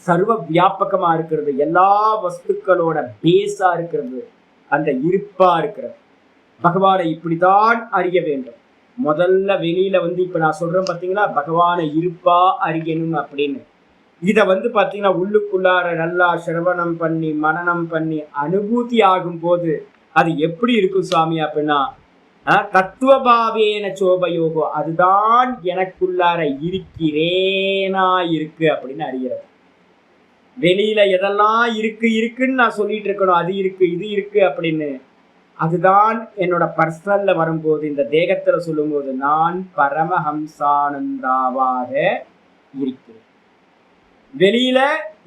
சர்வ வியாபகமா இருக்கிறது, எல்லா வஸ்துக்களோட பேஸா இருக்கிறது, அந்த இருப்பா இருக்கிறது. பகவானை இப்படிதான் அறிய வேண்டும். முதல்ல வெளியில வந்து இப்ப நான் சொல்றேன் பாத்தீங்களா, பகவானை இருப்பா அறியணும் அப்படின்னு. இத வந்து பாத்தீங்கன்னா உள்ளுக்குள்ளார நல்லா சிரவணம் பண்ணி மனனம் பண்ணி அனுபூதி ஆகும் போது அது எப்படி இருக்கும் சுவாமி அப்படின்னா, தத்துவபாவேன சோபயோகோ, அதுதான் எனக்குள்ளார இருக்கிறேனா இருக்கு அப்படின்னு அறியறது. வெளியில எதெல்லாம் இருக்கு இருக்குன்னு நான் சொல்லிட்டு இருக்கணும், அது இருக்கு இது இருக்கு அப்படின்னு, அதுதான் என்னோட பர்சனல்ல வரும்போது, இந்த தேகத்துல சொல்லும் போது நான் பரமஹம்சானந்தாவாக இருக்கிறேன். வெளியில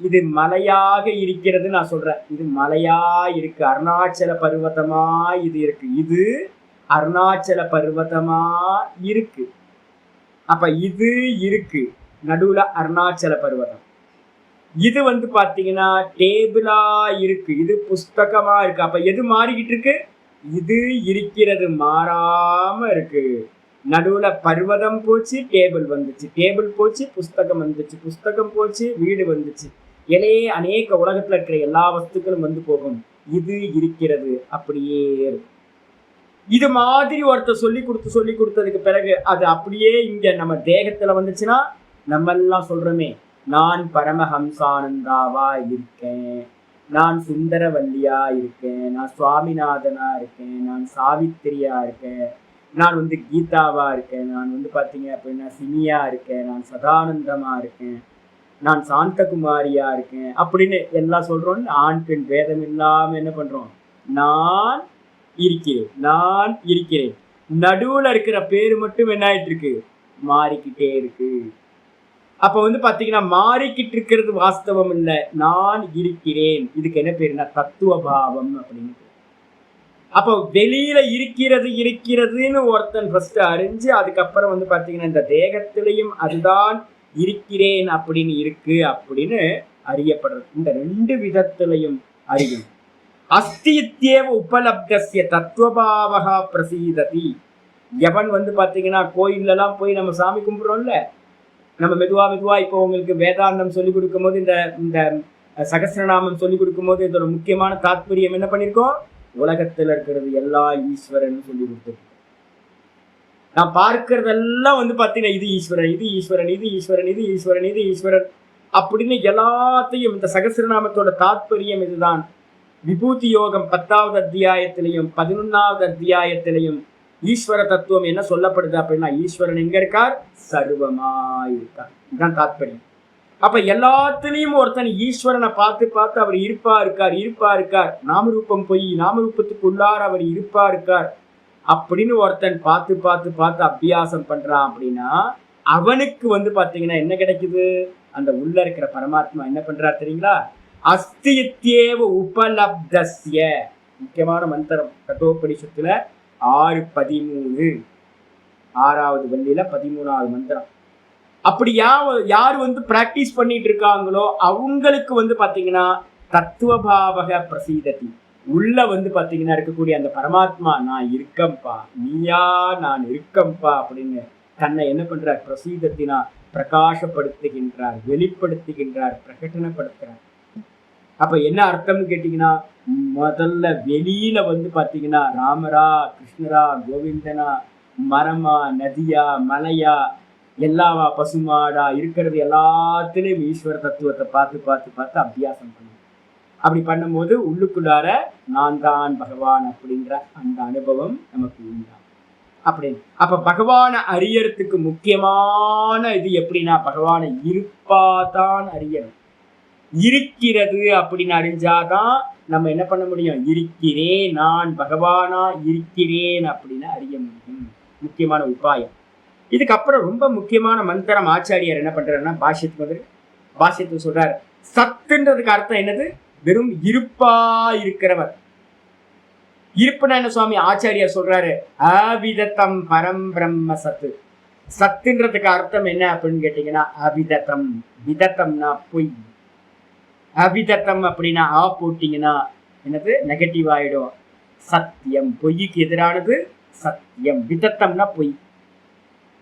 இது மலையாக இருக்கிறது நான் சொல்றேன், இது மலையா இருக்கு, அருணாச்சல பர்வதமா இது இருக்கு, இது அருணாச்சல பர்வதமா இருக்கு. அப்ப இது இருக்கு, நடுவுல அருணாச்சல பர்வதம். இது வந்து பாத்தீங்கன்னா டேபிளா இருக்கு, இது புஸ்தகமா இருக்கு. அப்ப எது மாறிக்கிட்டு இருக்கு? இது இருக்கிறது மாறாம இருக்கு. நடுவுல பர்வதம் போச்சு, டேபிள் வந்துச்சு, டேபிள் போச்சு, புஸ்தகம் வந்துச்சு, புஸ்தகம் போச்சு, வீடு வந்துச்சு. அநேக உலகத்துல இருக்கிற எல்லா வஸ்துக்களும் வந்து போகும். இது இருக்கிறது அப்படியே இருக்கு. இது மாதிரி ஒருத்தர் சொல்லி கொடுத்ததுக்கு பிறகு அது அப்படியே இங்க நம்ம தேகத்துல வந்துச்சுன்னா நம்ம எல்லாம் சொல்றோமே, நான் பரமஹம்சானந்தாவா இருக்கேன், நான் சுந்தரவல்லியா இருக்கேன், நான் சுவாமிநாதனா இருக்கேன், நான் சாவித்திரியா இருக்கேன், நான் வந்து கீதாவா இருக்கேன், நான் வந்து பார்த்தீங்க அப்படின்னா சினியா இருக்கேன், நான் சதானந்தமா இருக்கேன், நான் சாந்தகுமாரியா இருக்கேன் அப்படின்னு எல்லாம் சொல்றோம். ஆண் பெண் பேதம் இல்லாம என்ன பண்றோம், நான் இருக்கிறேன், நான் இருக்கிறேன். நடுவுல இருக்கிற பேரு மட்டும் என்ன ஆயிட்டு இருக்கு, மாறிக்கிட்டே இருக்கு. அப்ப வந்து பாத்தீங்கன்னா மாறிக்கிட்டு இருக்கிறது வாஸ்தவம் இல்லை, நான் இருக்கிறேன். இதுக்கு என்ன பேருனா தத்துவ பாவம் அப்படின்னு. அப்போ வெளியில இருக்கிறதுன்னு ஒருத்தன் ஃபர்ஸ்ட் அறிஞ்சு அதுக்கப்புறம் வந்து பாத்தீங்கன்னா இந்த தேகத்திலையும் அதுதான் இருக்கிறேன் அப்படின்னு இருக்கு அப்படின்னு அறியப்படுறது. இந்த ரெண்டு விதத்திலையும் அறியும். அஸ்தித்யேவ உபலப்தஸ்ய தத்துவபாவகா பிரசீததி. எவன் வந்து பாத்தீங்கன்னா கோயிலெல்லாம் போய் நம்ம சாமி கும்பிடுறோம்ல, நம்ம மெதுவா இப்போ உங்களுக்கு வேதாந்தம் சொல்லிக் கொடுக்கும் போது இந்த சகஸ்ரநாமம் சொல்லிக் கொடுக்கும் போது இதோட முக்கியமான தாத்பரியம் என்ன பண்ணிருக்கோம், உலகத்துல இருக்கிறது எல்லா ஈஸ்வரன் சொல்லி கொடுத்துருக்கோம். நான் பார்க்கறதெல்லாம் வந்து பாத்தீங்கன்னா இது ஈஸ்வரன், இது ஈஸ்வரன், இது ஈஸ்வரன், இது ஈஸ்வரன், இது ஈஸ்வரன் அப்படின்னு எல்லாத்தையும் இந்த சகஸ்ரநாமத்தோட தாத்பரியம் இதுதான். விபூதி யோகம் 10வது அத்தியாயத்திலையும் 11வது அத்தியாயத்திலையும் ஈஸ்வர தத்துவம் என்ன சொல்லப்படுது அப்படின்னா, ஈஸ்வரன் எங்க இருக்கார், சர்வமாய் இருக்கார். இதுதான் தாத்பரியம். அப்ப எல்லாத்திலையும் ஒருத்தன் ஈஸ்வரனை பார்த்து அவர் இருப்பா இருக்கார், நாமரூபம் பொய், நாமரூபத்துக்கு உள்ளார் அவர் இருப்பா இருக்கார் அப்படின்னு ஒருத்தன் பார்த்து அபியாசம் பண்றான் அப்படின்னா அவனுக்கு வந்து பாத்தீங்கன்னா என்ன கிடைக்குது, அந்த உள்ள இருக்கிற பரமாத்மா என்ன பண்றார் தெரியுங்களா, அஸ்தித்யேவ உபலப்தஸ்ய. முக்கியமான மந்திரம் கட்டோபனிஷத்துல 6:13, 6வது வள்ளியில 13வது மந்திரம். அப்படி யார் வந்து பிராக்டிஸ் பண்ணிட்டு இருக்காங்களோ அவங்களுக்கு வந்து பாத்தீங்கன்னா தத்துவபாவக பிரசீததி. உள்ள வந்து பாத்தீங்கன்னா இருக்கக்கூடிய அந்த பரமாத்மா நான் இருக்கம்பா, நீயா நான் இருக்கம்பா அப்படின்னு தன்னை என்ன பண்றார், பிரசீதத்தினா பிரகாசப்படுத்துகின்றார், வெளிப்படுத்துகின்றார், பிரகடனப்படுத்துறார். அப்ப என்ன அர்த்தம்னு கேட்டீங்கன்னா, முதல்ல வெளியில வந்து பாத்தீங்கன்னா ராமரா, கிருஷ்ணரா, கோவிந்தனா, மரமா, நதியா, மலையா, எல்லாவா, பசுமாடா இருக்கிறது எல்லாத்திலையும் ஈஸ்வர தத்துவத்தை பார்த்து அபியாசம் பண்ணும். அப்படி பண்ணும்போது உள்ளுக்குள்ளார நான் தான் பகவான் அப்படின்ற அந்த அனுபவம் நமக்கு உண்டாகும். அப்படின்னு அப்ப பகவானை அறியறதுக்கு முக்கியமான இது எப்படின்னா, பகவானை இருப்பாதான் அறியணும். இருக்கிறது அப்படின்னு அறிஞ்சாதான் நம்ம என்ன பண்ண முடியும், இருக்கிறேன், நான் பகவானா இருக்கிறேன் அப்படின்னு அறிய முடியும். முக்கியமான உபாயம். இதுக்கப்புறம் ரொம்ப முக்கியமான மந்திரம் ஆச்சாரியார் என்ன பண்றாருன்னா, பாஷ்யத்துக்கு சொல்றாரு. சத்துன்றதுக்கு அர்த்தம் என்னது, வெறும் இருப்பா இருக்கிறவர். இருப்புனா என்ன சுவாமி ஆச்சாரியார் சொல்றாரு, அவிதத்தம் பரம் பிரம்ம சத்து. சத்துன்றதுக்கு அர்த்தம் என்ன அப்படின்னு கேட்டீங்கன்னா அவிதத்தம். விதத்தம்னா பொய், அவிதத்தம் அப்படின்னா ஆ போட்டீங்கன்னா என்னது நெகட்டிவ் ஆயிடும். சத்தியம், பொய்க்கு எதிரானது சத்தியம். விதத்தம்னா பொய்.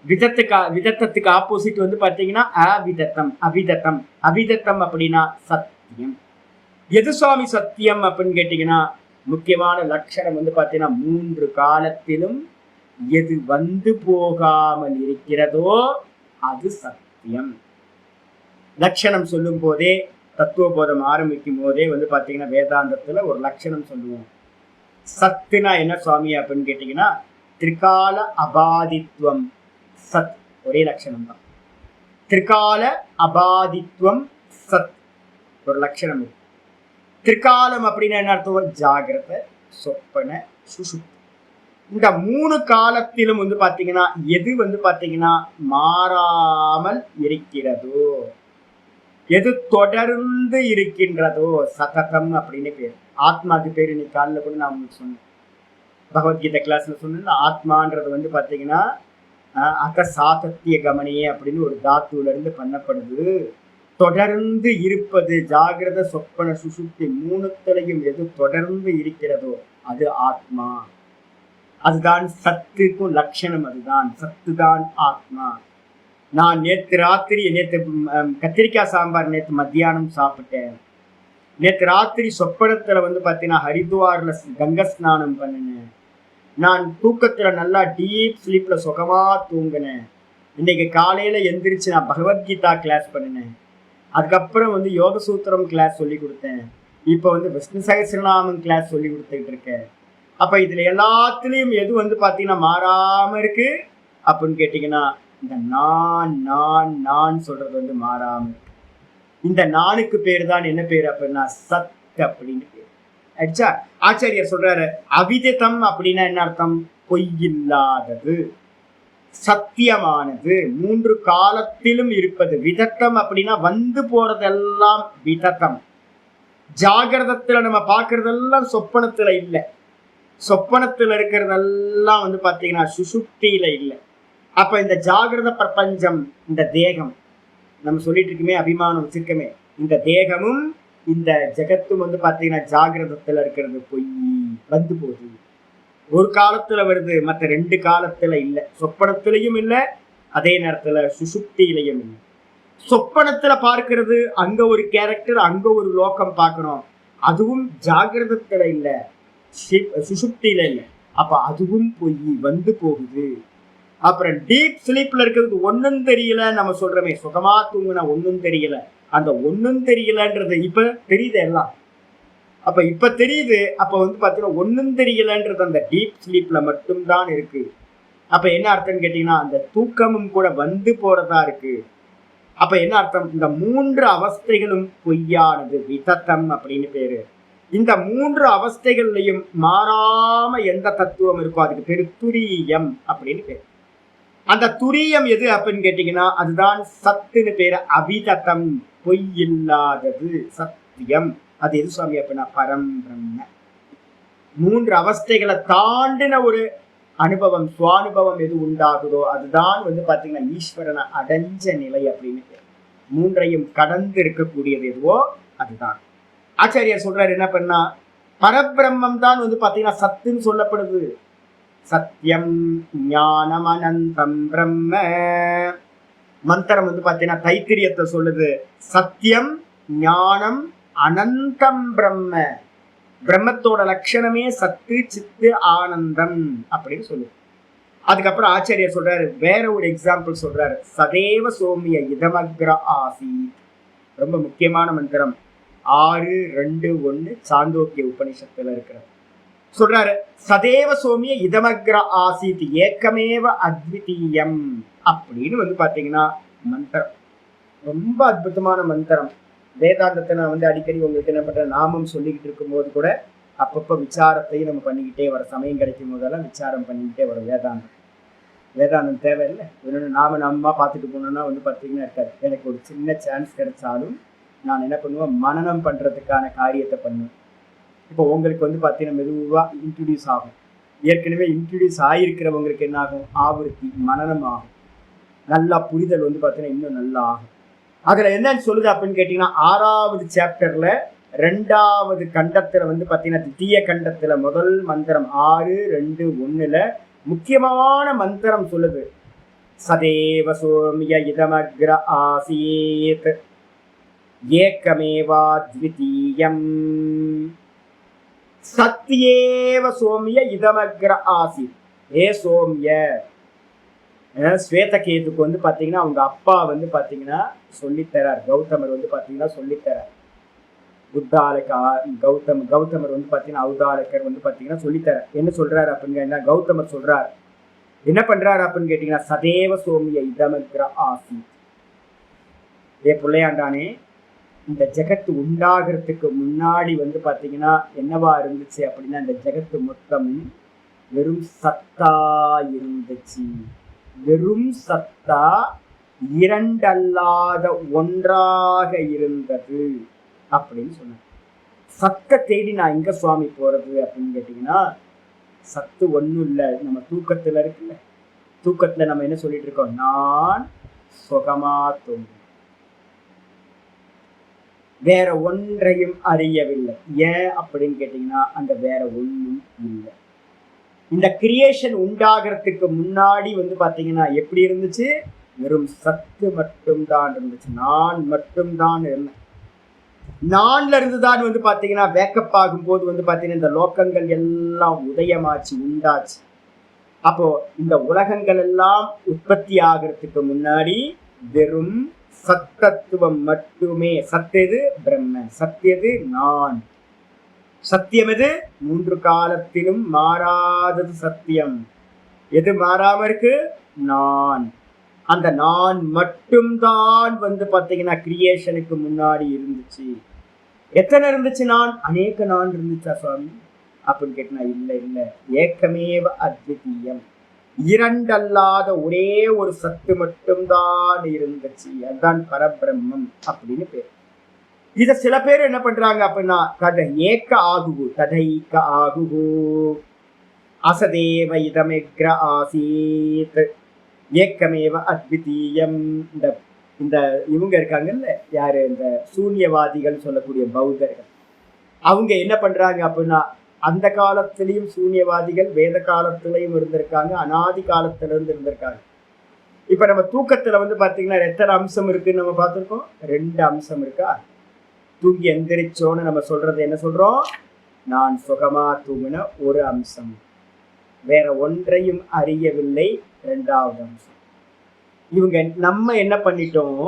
விதத்தத்துக்கு ஆப்போசிட் வந்து பாத்தீங்கன்னா அவிதத்தம், அவிதத்தம். அவிதத்தம் அப்படின்னா சத்தியம். எது சுவாமி சத்தியம் அப்படின்னு கேட்டீங்கன்னா, முக்கியமான லட்சணம் வந்து பாத்தீங்கன்னா 3 காலத்திலும் எது வந்து போகாமல் இருக்கிறதோ அது சத்தியம். லட்சணம் சொல்லும் போதே, தத்துவ போதம் ஆரம்பிக்கும் போதே வந்து பாத்தீங்கன்னா வேதாந்தத்துல ஒரு லட்சணம் சொல்லுவோம். சத்துனா என்ன சுவாமி அப்படின்னு கேட்டீங்கன்னா, திரிகால அபாதித்வம். சத் ஒரே லட்சணம் தான். திரிகால அபாதித்வம் சத் ஒரு லட்சணம் இருக்கு. திரிகாலம் அப்படின்னா என்ன அர்த்தம், ஜாகிரத, சொப்பன, சுஷுப்தி. இந்த 3 காலத்திலும் வந்து பாத்தீங்கன்னா எது வந்து பாத்தீங்கன்னா மாறாமல் இருக்கிறதோ, எது தொடர்ந்து இருக்கின்றதோ சததம் அப்படின்னு பேர். ஆத்மாக்கு பேர் இன்னைக்கு காலில் கூட நான் உங்களுக்கு சொன்னேன், பகவத்கீதை கிளாஸ்ல சொன்னேன். ஆத்மான்றது வந்து பாத்தீங்கன்னா அக சாதத்திய கமனியே அப்படின்னு ஒரு தாத்துல இருந்து பண்ணப்படுது. தொடர்ந்து இருப்பது, ஜாகிரத, சொப்பன, சுசுப்தி 3த்திலையும் எது தொடர்ந்து இருக்கிறதோ அது ஆத்மா. அதுதான் சத்துக்கும் லட்சணம். அதுதான் சத்துதான் ஆத்மா. நான் நேற்று கத்திரிக்காய் சாம்பார் நேற்று மத்தியானம் சாப்பிட்டேன். நேற்று ராத்திரி சொப்பனத்துல வந்து பாத்தீங்கன்னா ஹரித்வார்ல கங்கா ஸ்நானம் பண்ணினேன். நான் தூக்கத்துல நல்லா டீப் ஸ்லீப்ல சுகமா தூங்கினேன். இன்னைக்கு காலையில எந்திரிச்சு நான் பகவத்கீதா கிளாஸ் பண்ணினேன். அதுக்கப்புறம் வந்து யோக சூத்திரம் கிளாஸ் சொல்லி கொடுத்தேன். இப்ப வந்து விஷ்ணு சகஸ்ரநாமம் கிளாஸ் சொல்லி கொடுத்துட்டு இருக்கேன். அப்ப இதுல எல்லாத்துலயும் எது வந்து பாத்தீங்கன்னா மாறாம இருக்கு அப்படின்னு கேட்டீங்கன்னா, இந்த நான் நான் நான் சொல்றது வந்து மாறாம இருக்கு. இந்த நானுக்கு பேரு தான் என்ன பேரு அப்படின்னா சத் அப்படின்னு பேரு. ஆயிடுச்சா? ஆச்சாரியர் சொல்றாரு, அவிதிதம் அப்படின்னா என்ன அர்த்தம்? பொய்யில்லாதது, சத்தியமானது, 3 காலத்திலும் இருப்பது. விதத்தம் அப்படின்னா வந்து போறதெல்லாம் விதத்தம். ஜாகிரதத்துல நம்ம பாக்குறதெல்லாம் சொப்பனத்துல இல்ல. சொப்பனத்துல இருக்கிறதெல்லாம் வந்து பாத்தீங்கன்னா சுசுப்தியில இல்ல. அப்ப இந்த ஜாகிரத பிரபஞ்சம், இந்த தேகம் நம்ம சொல்லிட்டு இருக்குமே, அபிமானம் வச்சிருக்கமே, இந்த தேகமும் இந்த ஜெகத்தும் வந்து பாத்தீங்கன்னா ஜாகிரதத்துல இருக்கிறது பொய், வந்து போகுது. ஒரு காலத்துல வருது, மற்ற 2 காலத்துல இல்ல. சொப்பனத்திலையும் இல்ல, அதே நேரத்துல சுசுப்தியிலையும் இல்லை. சொப்பனத்துல பார்க்கிறது அங்க ஒரு கேரக்டர், அங்க ஒரு லோகம் பார்க்கணும், அதுவும் ஜாகிரதத்துல இல்ல, சுசுப்தியில இல்ல. அப்ப அதுவும் பொய், வந்து போகுது. அப்புறம் டீப் ஸ்லீப்ல இருக்கிறது ஒன்னும் தெரியல, நம்ம சொல்றோமே சுகமா தூங்குனா ஒன்னும் தெரியல, அந்த ஒன்னும் தெரியலன்றது இப்ப தெரியுது எல்லாம். அப்ப இப்ப தெரியுது. அப்ப வந்து பாத்தீங்கன்னா ஒன்னும் தெரியலன்றது அந்த டீப் ஸ்லீப்ல மட்டும்தான் இருக்கு. அப்ப என்ன அர்த்தம்னு கேட்டீங்கன்னா, அந்த தூக்கமும் கூட வந்து போறதா இருக்கு. அப்ப என்ன அர்த்தம்? இந்த 3 அவஸ்தைகளும் பொய்யானது, விதத்தம் அப்படின்னு பேரு. இந்த 3 அவஸ்தைகள்லையும் மாறாம எந்த தத்துவம் இருக்கோ அதுக்கு பேரு துரியம் அப்படின்னு பேரு. அந்த துரியம் எது அப்படின்னு கேட்டீங்கன்னா, அதுதான் சத்துன்னு பேரு. அவிதத்தம், பொய் இல்லாதது, சத்தியம். அது எது சுவாமி அப்படின்னா பரம் பிரம்ம. 3 அவஸ்தைகளை தாண்டின ஒரு அனுபவம், சுவானுபவம் எது உண்டாகுதோ அதுதான் வந்து பாத்தீங்கன்னா ஈஸ்வரனை அடைஞ்ச நிலை அப்படின்னு பேரு. 3ஐயும் கடந்து இருக்கக்கூடியது எதுவோ அதுதான். ஆச்சாரியர் சொல்றாரு என்ன பண்ணா, பரபிரம்மம் தான் வந்து பாத்தீங்கன்னா சத்துன்னு சொல்லப்படுது. சத்தியம் ஞானம் அனந்தம் பிரம்ம. மந்திரம் வந்து பாத்தீங்கன்னா தைத்திரியத்தை சொல்லுது. சத்தியம் ஞானம் அனந்தம் பிரம்ம. பிரம்மத்தோட லட்சணமே சத்து சித்து ஆனந்தம் அப்படின்னு சொல்லுது. அதுக்கப்புறம் ஆச்சாரியர் சொல்றாரு, வேற ஒரு எக்ஸாம்பிள் சொல்றாரு. சதேவ சோமிய இதமக்ர ஆசி. ரொம்ப முக்கியமான மந்திரம். 6:2:1 சாந்தோக்கிய உபனிஷத்துல இருக்கிறது. சொல்றாரு, சதேவ சோமிய இதமக்ர ஆசித் ஏக்கமேவ அத்விதீயம் அப்படின்னு வந்து பாத்தீங்கன்னா மந்திரம். ரொம்ப அற்புதமான மந்திரம். வேதாந்தத்தை நான் வந்து அடிக்கடி உங்களுக்கு என்ன பண்ற, நாமம் சொல்லிக்கிட்டு இருக்கும் போது கூட அப்பப்ப விசாரத்தையும் நம்ம பண்ணிக்கிட்டே வர, சமயம் கிடைக்கும் போதெல்லாம் விசாரம் பண்ணிக்கிட்டே வரும். வேதாந்தம் தேவையில்லை. நாம நம்ம பார்த்துட்டு போனோம்னா வந்து பார்த்தீங்கன்னா இருக்காது. எனக்கு ஒரு சின்ன சான்ஸ் கிடைச்சாலும் நான் என்ன பண்ணுவேன், மனனம் பண்றதுக்கான காரியத்தை பண்ணுவேன். இப்போ உங்களுக்கு வந்து பார்த்தீங்கன்னா மெதுவா இன்ட்ரடியூஸ் ஆகும். ஏற்கனவே இன்ட்ரடியூஸ் ஆகிருக்கிறவங்களுக்கு என்ன ஆகும், ஆவருத்தி மனனம் ஆகும். நல்லா புரிதல் வந்து பார்த்தீங்கன்னா இன்னும் நல்லா ஆகும். அதுல என்னன்னு சொல்லுது அப்படின்னு கேட்டீங்கன்னா, 6வது சாப்டர்ல 2வது கண்டத்துல வந்து பாத்தீங்கன்னா தித்திய கண்டத்துல முதல் மந்திரம் 6:2:1 முக்கியமான மந்திரம் சொல்லுது. சதேவ சோமிய இதமக்ர ஆசீத் ஏக்கமேவா த்விதீயம். சத்யேவ சோமிய இதமக்ர ஆசீத். ஏ சோமிய, ஸ்வேதகேதுக்கு வந்து பாத்தீங்கன்னா அவங்க அப்பா வந்து பாத்தீங்கன்னா சொல்லித்தரார். கௌதமர் வந்து பாத்தீங்கன்னா சொல்லித்தரார். கௌதமர் வந்து பாத்தீங்கன்னா ஔதாலக்கர் வந்து பாத்தீங்கன்னா சொல்லித்தரார். என்ன சொல்றாரு அப்படின்னு, கௌதமர் சொல்றார் என்ன பண்றாரு அப்படின்னு கேட்டீங்கன்னா, சதேவ சோமிய இதமக்ர ஆசி. ஏ பிள்ளையாண்டானே, இந்த ஜெகத்து உண்டாகிறதுக்கு முன்னாடி வந்து பாத்தீங்கன்னா என்னவா இருந்துச்சு அப்படின்னா, இந்த ஜெகத்து மொத்தம் வெறும் சத்தா இருந்துச்சு. வெறும் சத்தா, இரண்டல்லாத ஒன்றாக இருந்தது அப்படின்னு சொன்னார். சத்தை தேடி நான் எங்க சுவாமி போறது அப்படின்னு கேட்டீங்கன்னா, சத்து ஒண்ணும் இல்லை. நம்ம தூக்கத்துல இருக்குல்ல, தூக்கத்துல நம்ம என்ன சொல்லிட்டு இருக்கோம், நான் சுகமா தூங்கும், வேற ஒன்றையும் அறியவில்லை. ஏன் அப்படின்னு கேட்டீங்கன்னா, அங்க வேற ஒன்றும் இல்லை. இந்த கிரியேஷன் உண்டாகிறதுக்கு முன்னாடி வந்து பாத்தீங்கன்னா எப்படி இருந்துச்சு, வெறும் சத்து மட்டும்தான் இருந்துச்சு. நான் மட்டும்தான் இருந்தேன். நான்ல இருந்துதான் வந்து பாத்தீங்கன்னா வேக்கப் ஆகும் போது வந்து பாத்தீங்கன்னா இந்த லோகங்கள் எல்லாம் உதயமாச்சு, உண்டாச்சு. அப்போ இந்த உலகங்கள் எல்லாம் உற்பத்தி ஆகிறதுக்கு முன்னாடி வெறும் சத்தத்துவம் மட்டுமே. சத்தெது பிரம்ம, சத்தியது நான். சத்தியம் எது? 3 காலத்திலும் மாறாதது சத்தியம். எது மாறாம இருக்கு? நான். அந்த நான் மட்டும்தான் பாத்தீங்கன்னா கிரியேஷனுக்கு முன்னாடி இருந்துச்சு. எத்தனை இருந்துச்சு நான்? அநேக நான் இருந்துச்சா சுவாமி அப்படின்னு கேட்டா, இல்லை இல்லை, ஏக்கமேவ அத்விதீயம், இரண்டல்லாத ஒரே ஒரு சத்து மட்டும்தான் இருந்துச்சு. அதுதான் பரபிரம்மம் அப்படின்னு பேர். இத சில பேர் என்ன பண்றாங்க அப்படின்னா, ஏக்க ஆகுகு ததைக்க ஆகுகு அசதேவ இதமெக்ர ஆசீத் ஏக்கமேவ அத்விதீயம். இந்த இவங்க இருக்காங்கல்ல, யாரு, இந்த சூன்யவாதிகள் சொல்லக்கூடிய பௌத்தர்கள், அவங்க என்ன பண்றாங்க அப்படின்னா, அந்த காலத்திலையும் சூன்யவாதிகள் வேத காலத்திலையும் இருந்திருக்காங்க, அனாதி காலத்துல இருந்து இருந்திருக்காங்க. இப்ப நம்ம தூக்கத்துல பாத்தீங்கன்னா எத்தனை அம்சம் இருக்குன்னு நம்ம பார்த்திருக்கோம்? 2 அம்சம் இருக்கா? தூங்கி எந்திரிச்சோன்னு நம்ம சொல்றது என்ன சொல்றோம்? நான் சுகமா தூங்கின ஒரு அம்சம், வேற ஒன்றையும் அறியவில்லை 2வது அம்சம். இவங்க நம்ம என்ன பண்ணிட்டோம்?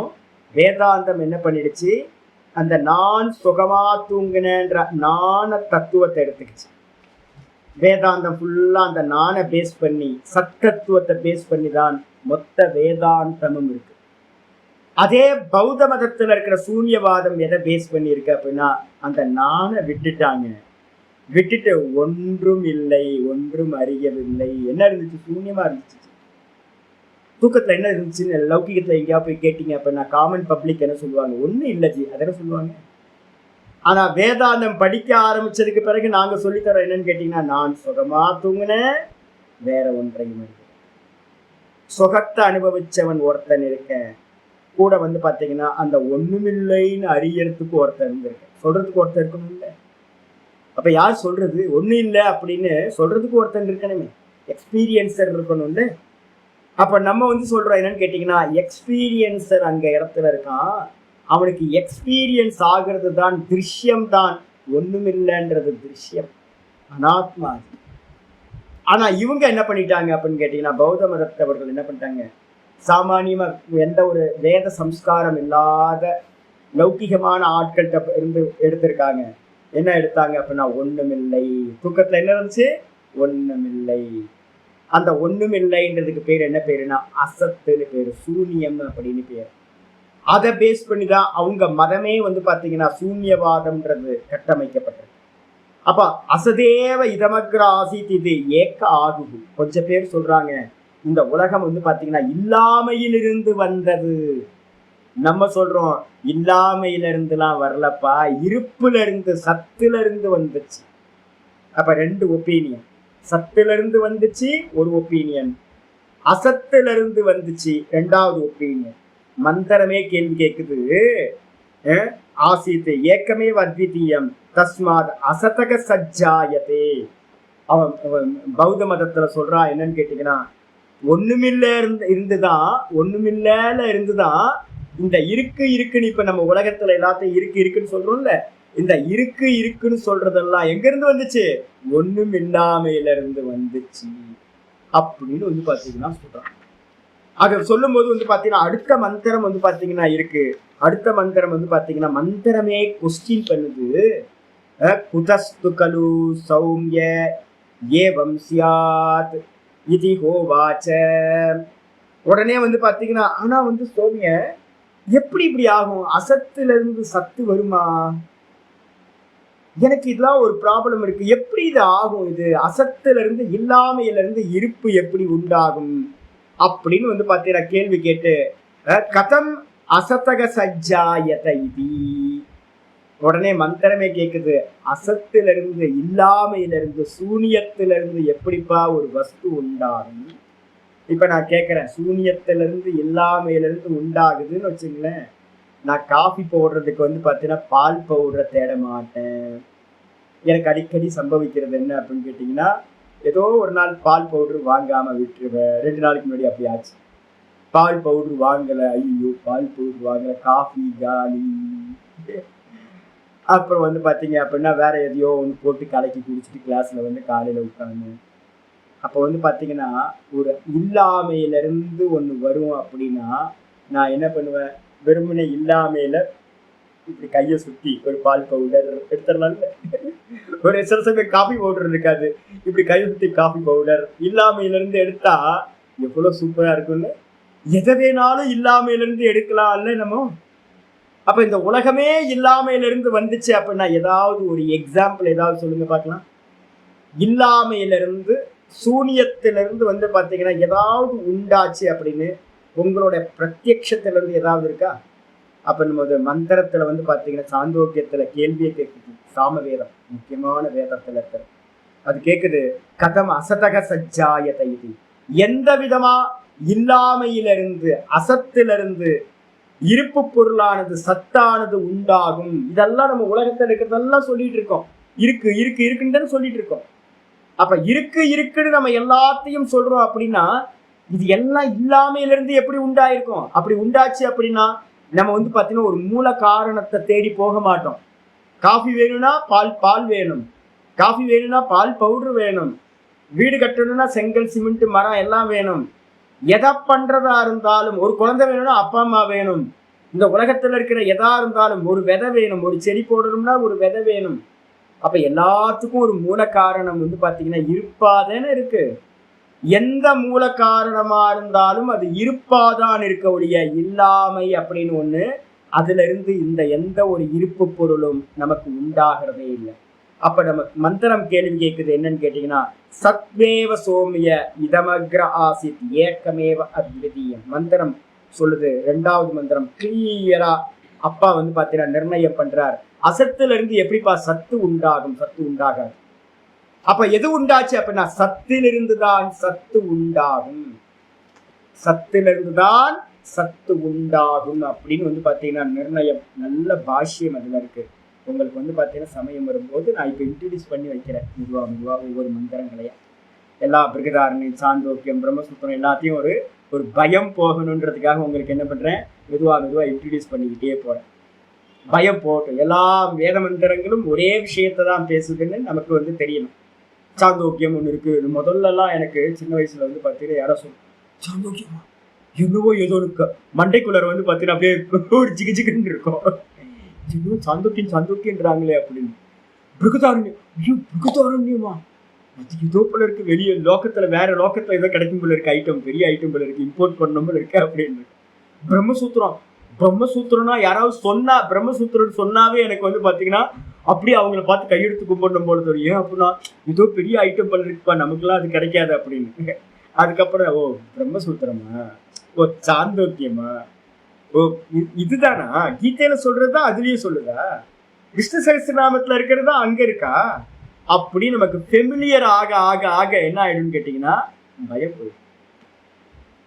வேதாந்தம் என்ன பண்ணிடுச்சு? அந்த நான் சுகமா தூங்கினன்ற நான தத்துவத்தை எடுத்துக்கிச்சு. வேதாந்தம் ஃபுல்லா அந்த நானை பேஸ் பண்ணி, சத்தத்துவத்தை பேஸ் பண்ணி தான் மொத்த வேதாந்தமும் இருக்கு. அதே பௌத்த மதத்துல இருக்கிற சூன்யவாதம் எதை பேஸ் பண்ணி இருக்கு அப்படின்னா, அந்த நானை விட்டுட்டாங்க. விட்டுட்டு ஒன்றும் இல்லை, ஒன்றும் அறியவில்லை. என்ன இருந்துச்சு? சூன்யமா இருந்துச்சு. தூக்கத்துல என்ன இருந்துச்சுன்னு லௌகிகத்துல எங்கேயா போய் கேட்டீங்க அப்படின்னா, காமன் பப்ளிக் என்ன சொல்லுவாங்க? ஒன்றும் இல்லை ஜி, அதென்ன சொல்லுவாங்க. ஆனா வேதாந்தம் படிக்க ஆரம்பிச்சதுக்கு பிறகு நாங்க சொல்லித்தரோம் என்னன்னு கேட்டீங்கன்னா, நான் சுகமா தூங்கினேன், வேற ஒன்றையும் அறிய. சுகத்தை அனுபவிச்சவன் ஒருத்தன் இருக்க, கூட பாத்தீங்கன்னா அந்த ஒண்ணுமில்லைன்னு அறியறதுக்கு ஒருத்தர் இருந்திருக்க, சொல்றதுக்கு ஒருத்தர் இருக்கணும் இல்லை? அப்ப யார் சொல்றது? ஒண்ணும் இல்லை அப்படின்னு சொல்றதுக்கு ஒருத்தன் இருக்கணுமே, எக்ஸ்பீரியன்சர் இருக்கணும்ல. அப்ப நம்ம சொல்றோம் என்னன்னு கேட்டீங்கன்னா, எக்ஸ்பீரியன்சர் அங்க இடத்துல இருக்கான், அவனுக்கு எக்ஸ்பீரியன்ஸ் ஆகிறது தான் திருஷ்யம் தான், ஒண்ணுமில்லைன்றது திருஷ்யம், அனாத்மா. ஆனா இவங்க என்ன பண்ணிட்டாங்க அப்படின்னு கேட்டீங்கன்னா, பௌத்த மதத்தவர்கள் என்ன பண்ணிட்டாங்க, சாமானியமா எந்த ஒரு வேத சம்ஸ்காரம் இல்லாத லௌகிகமான ஆட்கள்கிட்ட இருந்து எடுத்திருக்காங்க. என்ன எடுத்தாங்க அப்படின்னா, ஒண்ணுமில்லை. தூக்கத்துல என்ன இருந்துச்சு? ஒண்ணுமில்லை. அந்த ஒண்ணுமில்லைன்றதுக்கு பேர் என்ன பேருன்னா அசத்துன்னு பேரு, சூன்யம் அப்படின்னு பேர். அதை பேஸ் பண்ணி தான் அவங்க மதமே பாத்தீங்கன்னா சூன்யவாதம்ன்றது கட்டமைக்கப்பட்டது. அப்ப அசதேவ இதமக்ர ஆசித், இது ஏக்க ஆகுது. கொஞ்சம் பேர் சொல்றாங்க இந்த உலகம் பாத்தீங்கன்னா இல்லாமையிலிருந்து வந்தது. நம்ம சொல்றோம் இல்லாமையிலிருந்துலாம் வரலப்பா, இருப்புல இருந்து, சத்துல இருந்து வந்துச்சு. அப்ப 2 ஒப்பீனியன். சத்துல இருந்து வந்துச்சு ஒரு ஒப்பீனியன், அசத்துல இருந்து வந்துச்சு 2வது ஒப்பீனியன். மந்திரமே கேள்வி கேட்குது, ஆசித்து ஏக்கமே அத்விதீயம் தஸ்மாத் அசதக சஜ்ஜாயதே. அவன் பௌத்த மதத்துல சொல்றான் என்னன்னு கேட்டீங்கன்னா, ஒண்ணுமில்ல இருந்துதான் இந்த இருக்கு இருக்குன்னு இப்ப நம்ம உலகத்துல எல்லாத்தையும் இருக்குன்னு சொல்றோம்ல, இந்த இருக்குன்னு சொல்றதெல்லாம் எங்க இருந்து வந்துச்சு? ஒண்ணும் இல்லாமையில இருந்து வந்துச்சு அப்படின்னு பாத்தீங்கன்னா சொல்றான். ஆக சொல்லும் போது பாத்தீங்கன்னா அடுத்த மந்திரம் பாத்தீங்கன்னா இருக்கு. அடுத்த மந்திரம் பாத்தீங்கன்னா மந்திரமே கொஸ்டின் பண்ணுது. குதஸ்து கலு சௌம்ய ஏவம் சியாத் இதி ஹோவாச்ச. உடனே பாத்தீங்கன்னா, ஆனா சௌமிய எப்படி இப்படி ஆகும்? அசத்துல இருந்து சத்து வருமா? எனக்கு இதெல்லாம் ஒரு ப்ராப்ளம் இருக்கு, எப்படி இது ஆகும்? இது அசத்துல இருந்து இல்லாமையில இருந்து இருப்பு எப்படி உண்டாகும் அப்படின்னு பாத்தீங்கன்னா கேள்வி கேட்டு, கதம் அசதக சஜ்ஜாயத இதி. உடனே மந்திரமே கேக்குது, அசத்துல இருந்து, இல்லாமையில இருந்து, சூனியத்துல இருந்து எப்படிப்பா ஒரு வஸ்து உண்டாகும்? இப்ப நான் கேட்கிறேன், சூனியத்துல இருந்து இல்லாமையில இருந்து உண்டாகுதுன்னு வச்சுங்களேன், நான் காஃபி போடுறதுக்கு பாத்தீங்கன்னா பால் பவுடரை தேட மாட்டேன். எனக்கு அடிக்கடி சம்பவிக்கிறது என்ன அப்படின்னு கேட்டீங்கன்னா, ஏதோ ஒரு நாள் பால் பவுடர் வாங்காம விட்டுருவேன். 2 நாளைக்கு முன்னாடி அப்படி ஆச்சு. பால் பவுடர் வாங்கல, ஐயோ பால் பவுடர் வாங்கல, காஃபி காலி. அப்புறம் பாத்தீங்க அப்படின்னா வேற எதையோ போட்டு கலக்கி குடிச்சிட்டு கிளாஸ்ல காலையில உட்காந்து, அப்போ பாத்தீங்கன்னா ஒரு இல்லாமையில இருந்து ஒண்ணு வரும் அப்படின்னா நான் என்ன பண்ணுவேன், வெறுமனே இல்லாமையில இப்படி கையை சுத்தி ஒரு பால் பவுடர் எடுத்துடலாம்ல. ஒரு சில சமயம் காஃபி பவுடர் இருக்காது, இப்படி கையை சுத்தி காஃபி பவுடர் இல்லாமையில இருந்து எடுத்தா எவ்வளவு சூப்பரா இருக்கும்னு. எதை வேணாலும் இல்லாமையில இருந்து எடுக்கலாம்ல நம்ம. அப்ப இந்த உலகமே இல்லாமையில இருந்து வந்துச்சு அப்படின்னா ஏதாவது ஒரு எக்ஸாம்பிள் ஏதாவது சொல்லுங்க பார்க்கலாம். இல்லாமையிலிருந்து சூனியத்திலிருந்து வந்து பாத்தீங்கன்னா ஏதாவது உண்டாச்சு அப்படின்னு உங்களோட பிரத்யக்ஷத்திலிருந்து ஏதாவது இருக்கா? அப்ப நம்ம மந்திரத்துல வந்து பாத்தீங்கன்னா சாந்தோக்கியத்துல கேள்வியை கேட்குது. சாமவேதம் முக்கியமான வேதத்துல இருக்கிறது. அது கேக்குது, கதம் அசதக சஜ்ஜாயத இது, எந்த விதமா இல்லாமையிலிருந்து அசத்திலிருந்து இருப்பு பொருளானது சத்தானது உண்டாகும். இதெல்லாம் நம்ம உலகத்துல இருக்கிறதெல்லாம் சொல்லிட்டு இருக்கோம். இருக்கு இருக்கு இருக்குன்னு சொல்லிட்டு இருக்கோம். அப்ப இருக்கு இருக்குன்னு நம்ம எல்லாத்தையும் சொல்றோம் அப்படின்னா இது எல்லாம் இல்லாமையிலிருந்து எப்படி உண்டாயிருக்கும்? அப்படி உண்டாச்சு அப்படின்னா நம்ம வந்து பாத்தீங்கன்னா ஒரு மூல காரணத்தை தேடி போக மாட்டோம். காஃபி வேணும்னா பால் வேணும், காஃபி வேணும்னா பால் பவுடர் வேணும், வீடு கட்டணும்னா செங்கல் சிமெண்ட் மரம் எல்லாம் வேணும். எதை பண்றதா இருந்தாலும், ஒரு குழந்தை வேணும்னா அப்பா அம்மா வேணும். இந்த உலகத்துல இருக்கிற எதா இருந்தாலும் ஒரு விதை வேணும், ஒரு செடி போடணும்னா ஒரு விதை வேணும். அப்ப எல்லாத்துக்கும் ஒரு மூல காரணம் வந்து பாத்தீங்கன்னா இருப்பாதானே இருக்கு. எந்த மூல காரணமா இருந்தாலும் அது இருப்பாதான் இருக்க ஒழிய இல்லாமை அப்படின்னு ஒண்ணு அதுல இருந்து இந்த எந்த ஒரு இருப்பு பொருளும் நமக்கு உண்டாகிறதே இல்லை. அப்ப நம்ம மந்திரம் கேள்வி கேட்குது என்னன்னு கேட்டீங்கன்னா, சத்வேவ சோமிய இதமக்ர ஆசித் ஏக்கமேவ அத்விதீயம். மந்திரம் சொல்லுது, 2வது மந்திரம் கிளியரா அப்பா வந்து பாத்தீங்கன்னா நிர்ணயம் பண்றார். அசத்துல இருந்து எப்படிப்பா சத்து உண்டாகும்? சத்து உண்டாகாது. அப்ப எது உண்டாச்சு அப்படின்னா சத்திலிருந்து தான் சத்து உண்டாகும், சத்திலிருந்து தான் சத்து உண்டாகும் அப்படின்னு வந்து பாத்தீங்கன்னா நிர்ணயம். நல்ல பாஷ்யம் அதுல இருக்கு. உங்களுக்கு வந்து பாத்தீங்கன்னா சமயம் வரும்போது நான் இப்ப இன்ட்ரடியூஸ் பண்ணி வைக்கிறேன் மெதுவா மெதுவா ஒவ்வொரு மந்திரங்களையா. எல்லா பிருகதாரணி சாந்தோக்கியம் பிரம்மசூத்திரம் எல்லாத்தையும் ஒரு பயம் போகணுன்றதுக்காக உங்களுக்கு என்ன பண்றேன், மெதுவா மெதுவா இன்ட்ரடியூஸ் பண்ணிக்கிட்டே போறேன். பயம் போட்டும். எல்லா வேத மந்திரங்களும் ஒரே விஷயத்தை தான் பேசுதுன்னு நமக்கு வந்து தெரியணும். சாந்தோக்கியம் ஒண்ணு இருக்கு. முதல்ல எல்லாம் எனக்கு சின்ன வயசுல வந்து பாத்தீங்கன்னா யாரோ சொல்லும், சாந்தோக்கியமா என்னவோ ஏதோ இருக்கு மண்டைக்குள்ளர் வந்து பாத்தீங்கன்னா அப்படியே ஒரு ஜிகிஜிகுன்னு இருக்கும். இன்னும் சாந்தோக்கியன்றாங்களே அப்படின்னு. பிருகதாரண்யம், ஐயோ பிருகதாரண்யமா, அது ஏதோ போல இருக்கு, வெளியே லோக்கத்துல வேற லோக்கத்துல ஏதோ கிடைக்கும் போல இருக்கு, ஐட்டம் பெரிய ஐட்டம் போல இருக்கு, இம்போர்ட் பண்ணணும் போல இருக்கு அப்படின்னு. பிரம்மசூத்திரம், பிரம்மசூத்திரம்னா யாராவது சொன்னா, பிரம்மசூத்திரம் சொன்னாவே எனக்கு வந்து பாத்தீங்கன்னா அப்படியே அவங்கள பார்த்து கையெடுத்து கும்பிடணும் போல தெரியும். ஏன் அப்படின்னா ஏதோ பெரிய ஐட்டம் போல இருக்குப்பா, நமக்குலாம் அது கிடைக்காது அப்படின்னு. அதுக்கப்புறம் ஓ பிரம்மசூத்திரமா, ஓ சாந்தோக்கியமா, ஓ இதுதானா கீதையில சொல்றதா அதுலயும் சொல்லுதா, விஷ்ணு சகஸ்ரநாமத்துல இருக்கிறதா அங்க இருக்கா அப்படி நமக்கு ஃபெமிலியர் ஆக ஆக ஆக என்ன ஆயிடும்னு கேட்டீங்கன்னா பயம் போயிடும்.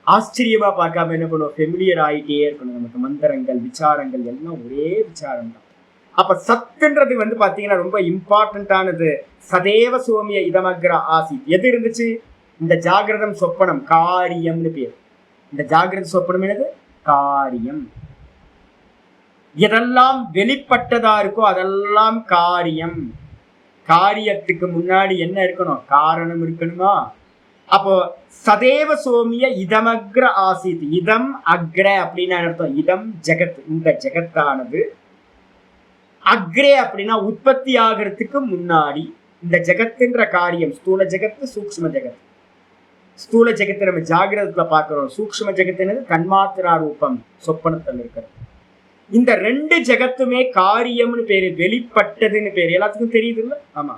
ஆச்சரியமா பார்க்காம என்ன பண்ணுவோம், ஃபெமிலியர் ஆகிட்டே இருக்கணும். நமக்கு மந்திரங்கள் விசாரங்கள் எல்லாம் ஒரே விசாரம் தான். அப்ப சத்துன்றது வந்து பாத்தீங்கன்னா ரொம்ப இம்பார்ட்டன்டானது. சதேவ சோமிய இதமக்ர ஆசி. எது இருந்துச்சு? இந்த ஜாகிரதம் சொப்பனம் காரியம்னு பேர். இந்த ஜாகிரத சொப்பனம் என்னது? காரியம். எதெல்லாம் வெளிப்பட்டதா இருக்கோ அதெல்லாம் காரியம். காரியத்துக்கு முன்னாடி என்ன இருக்கணும்? காரணம் இருக்கணுமா? அப்போ சதேவ சோமிய இதமக்ர ஆசித். இதம் அக்ர அப்படின்னு அர்த்தம். இதம் ஜெகத், இந்த ஜெகத்தானது. அக்ரே அப்படின்னா உற்பத்தி ஆகிறதுக்கு முன்னாடி. இந்த ஜெகத்துன்ற காரியம் ஸ்தூல ஜெகத்து சூக்ஷ்ம ஜெகத். ஸ்தூல ஜெகத்தை நம்ம ஜாகிரதத்துல பாக்குறோம். சூக்ஷ்ம ஜெகத்தினது தன்மாத்திரா ரூபம் சொப்பனத்தில் இருக்கிறது. இந்த 2 ஜெகத்துமே காரியம்னு பேரு, வெளிப்பட்டதுன்னு பேரு. எல்லாத்துக்கும் தெரியுது இல்ல? ஆமா,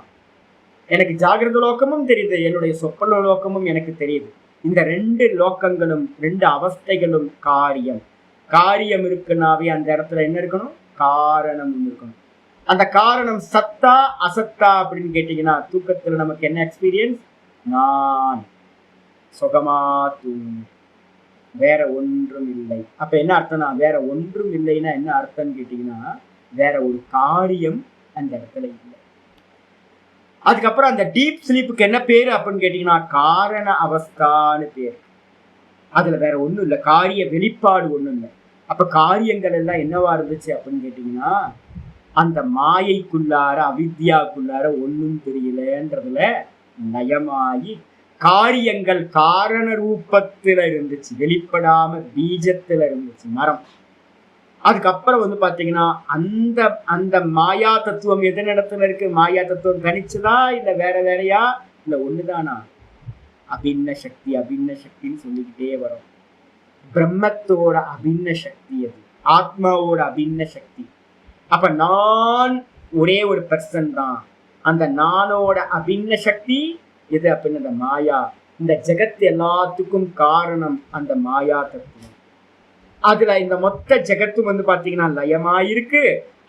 எனக்கு ஜாகிரத லோக்கமும் தெரியுது, என்னுடைய சொப்பன லோக்கமும் எனக்கு தெரியுது. இந்த 2 லோக்கங்களும் 2 அவஸ்தைகளும் காரியம். காரியம் இருக்குன்னாவே அந்த இடத்துல என்ன இருக்கணும்? காரணம் இருக்கணும். அந்த காரணம் சத்தா அசத்தா அப்படின்னு கேட்டீங்கன்னா தூக்கத்துல நமக்கு என்ன எக்ஸ்பீரியன்ஸ்? நான் சுகமா தூங்கும், வேற ஒன்றும் இல்லை. அப்ப என்ன அர்த்தம்னா வேற ஒன்றும் இல்லைன்னா என்ன அர்த்தம்னு கேட்டீங்கன்னா வேற ஒரு காரியம் அந்த இடத்துல இல்லை. அதுக்கப்புறம் அந்த டீப் ஸ்லீப்புக்கு என்ன பேரு அப்படின்னு கேட்டீங்கன்னா காரண அவஸ்தான்னு பேரு. அதுல வேற ஒண்ணும் இல்லை, காரிய வெளிப்பாடு ஒண்ணும் இல்லை. அப்ப காரியங்கள் எல்லாம் என்னவா இருந்துச்சு அப்படின்னு கேட்டீங்கன்னா அந்த மாயைக்குள்ளார அவித்யாக்குள்ளார ஒன்னும் தெரியலன்றதுல நயமாயி காரியங்கள் காரண ரூபத்துல இருந்துச்சு, வெளிப்படாம பீஜத்துல இருந்துச்சு. மரம் அதுக்கப்புறம் வந்து பாத்தீங்கன்னா அந்த அந்த மாயா தத்துவம் எதன் இடத்துல இருக்கு? மாயா தத்துவம் தனிச்சுதா இல்ல வேற வேறையா இல்ல ஒண்ணுதானா? அபின்ன சக்தி அபின்ன சக்தின்னு சொல்லிக்கிட்டே வரும். பிரம்மத்தோட அபின்ன சக்தி அது, ஆத்மாவோட அபின்ன சக்தி. அப்ப நான் ஒரே ஒரு பர்சன் தான். அந்த நானோட அபின்ன சக்தி எது அப்படின்னு அந்த மாயா. இந்த ஜெகத் எல்லாத்துக்கும் காரணம் அந்த மாயா தத்துவம். அதுல இந்த மொத்த ஜெகத்தும் வந்து பாத்தீங்கன்னா லயமாயிருக்கு.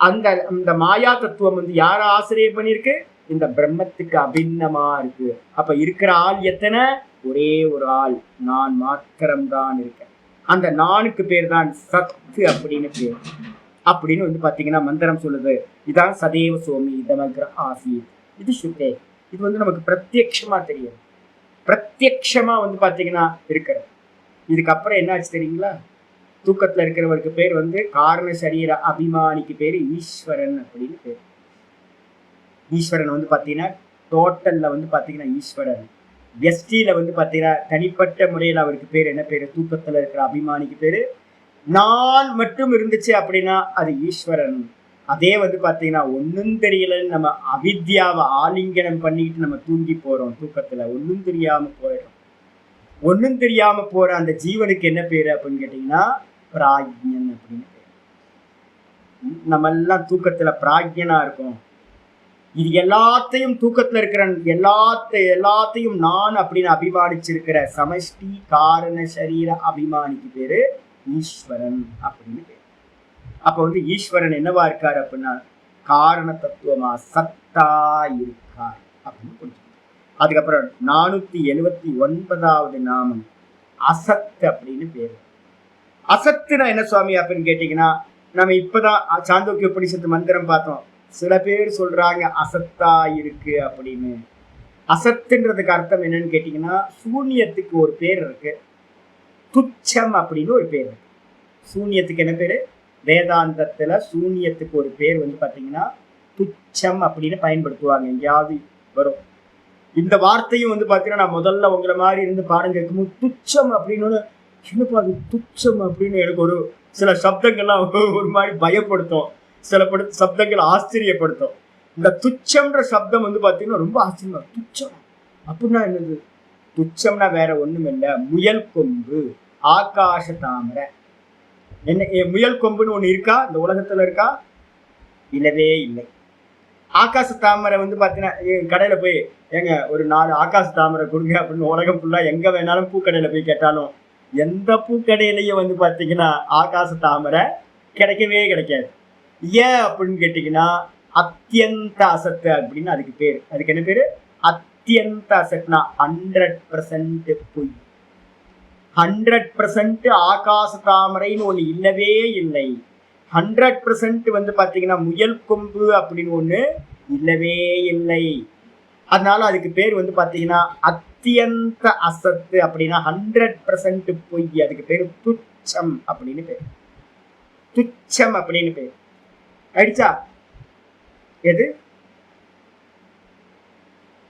அந்த அந்த மாயா தத்துவம் வந்து யார ஆசிரியம் பண்ணிருக்கு? இந்த பிரம்மத்துக்கு அபின்னமா இருக்கு. அப்ப இருக்கிற ஆள் எத்தனை? ஒரே ஒரு ஆள், நான் மாத்திரம்தான் இருக்கேன். அந்த நானுக்கு பேர் தான் சத்து அப்படின்னு பேர். அப்படின்னு வந்து பாத்தீங்கன்னா மந்திரம் சொல்லுது. இதான் சதேவ சோமி இதமக்ர ஆசி. இது சுத்தே. இது வந்து நமக்கு பிரத்யக்ஷமா தெரியும். பிரத்யக்ஷமா வந்து பாத்தீங்கன்னா இருக்கிறது. இதுக்கப்புறம் என்ன ஆச்சு தெரியுங்களா? தூக்கத்துல இருக்கிறவருக்கு பேர் வந்து காரண சரீர அபிமானிக்கு பேரு ஈஸ்வரன் அப்படின்னு பேர். ஈஸ்வரன் வந்து பாத்தீங்கன்னா டோட்டல்ல வந்து பாத்தீங்கன்னா ஈஸ்வரன். எஸ்டியில வந்து பாத்தீங்கன்னா தனிப்பட்ட முறையில் அவருக்கு பேர் என்ன பேரு? தூக்கத்துல இருக்கிற அபிமானிக்கு பேரு நான் மட்டும் இருந்துச்சு அப்படின்னா அது ஈஸ்வரன். அதே வந்து பாத்தீங்கன்னா ஒன்னும் தெரியலன்னு நம்ம அவித்யாவை ஆலிங்கனம் பண்ணிட்டு நம்ம தூங்கி போறோம். தூக்கத்துல ஒன்னும் தெரியாம போயிடும். ஒன்னும் தெரியாம போற அந்த ஜீவனுக்கு என்ன பேரு அப்படின்னு கேட்டீங்கன்னா பிராக்ஞன் அப்படின்னு பேரு. நம்ம எல்லாம் தூக்கத்துல பிராக்ஞனா இருக்கும். இது எல்லாத்தையும் தூக்கத்துல இருக்கிற எல்லாத்தையும் நான் அப்படின்னு அபிமானிச்சிருக்கிற சமஷ்டி காரண சரீர அபிமானிக்கு பேரு ஈஸ்வரன் அப்படின்னு பேரு. அப்ப வந்து ஈஸ்வரன் என்னவா இருக்காரு அப்படின்னா காரண தத்துவமா சத்தா இருக்கார் அப்படின்னு புரிஞ்சுக்கணும். அதுக்கப்புறம் 479வது நாமம் அசத் அப்படின்னு பேரு. அசத்துனா என்ன சுவாமி அப்படின்னு கேட்டீங்கன்னா, நம்ம இப்பதான் சாந்தோக்கிய உபனிஷத்து மந்திரம் பார்த்தோம். சில பேர் சொல்றாங்க அசத்தா இருக்கு அப்படின்னு. அசத்துன்றதுக்கு அர்த்தம் என்னன்னு கேட்டீங்கன்னா, சூன்யத்துக்கு ஒரு பேர் இருக்கு, துச்சம் அப்படின்னு ஒரு பேர் இருக்கு. சூன்யத்துக்கு என்ன பேரு? வேதாந்தத்துல சூன்யத்துக்கு ஒரு பேர் வந்து பாத்தீங்கன்னா துச்சம் அப்படின்னு பயன்படுத்துவாங்க. எங்கேயாவது வரும் இந்த வார்த்தையும் வந்து பாத்தீங்கன்னா, நான் முதல்ல உங்களை மாதிரி இருந்து பாடம் கேட்கும்போது துச்சம் அப்படின்னு என்னப்பா அது துச்சம் அப்படின்னு எனக்கு ஒரு சில சப்தங்கள்லாம் ஒரு மாதிரி பயப்படுத்தும். சில சப்தங்கள் ஆச்சரியப்படுத்தும். இந்த துச்சம்ன்ற சப்தம் வந்து பாத்தீங்கன்னா ரொம்ப ஆச்சரியமா, துச்சம் அப்படின்னா என்னது? துச்சம்னா வேற ஒண்ணும் இல்லை, முயல் கொம்பு, ஆகாச தாமரை. என்ன முயல் கொம்புன்னு ஒண்ணு இருக்கா இந்த உலகத்துல? இருக்கா? இல்லவே இல்லை. ஆகாச தாமரை வந்து பாத்தீங்கன்னா கடையில போய் ஏங்க ஒரு 4 ஆகாச தாமரை கொடுங்க அப்படின்னு உலகம் ஃபுல்லா எங்க வேணாலும் பூக்கடையில போய் கேட்டாலும் எந்த பூக்கடையிலையும் வந்து பாத்தீங்கன்னா ஆகாச தாமரை கிடைக்கவே கிடைக்காது. ஏன் அப்படின்னு கேட்டீங்கன்னா அத்தியந்த அசத்து அப்படின்னு அதுக்கு பேரு. அதுக்கு என்ன பேரு? அத்தியந்த அசத்னா 100% பொய். 100% ஆகாச தாமரைன்னு ஒண்ணு இல்லவே இல்லை. 100% வந்து பாத்தீங்கன்னா முயல் கொம்பு அப்படின்னு ஒண்ணு இல்லவே இல்லை. அதனால அதுக்கு பேர் வந்து பாத்தீங்கன்னா அத்தியந்த அசத்து அப்படின்னா 100% பொய். அதுக்கு பேரு துச்சம் அப்படின்னு பேரு. துச்சம் அப்படின்னு பேரு. அடிச்சா எது?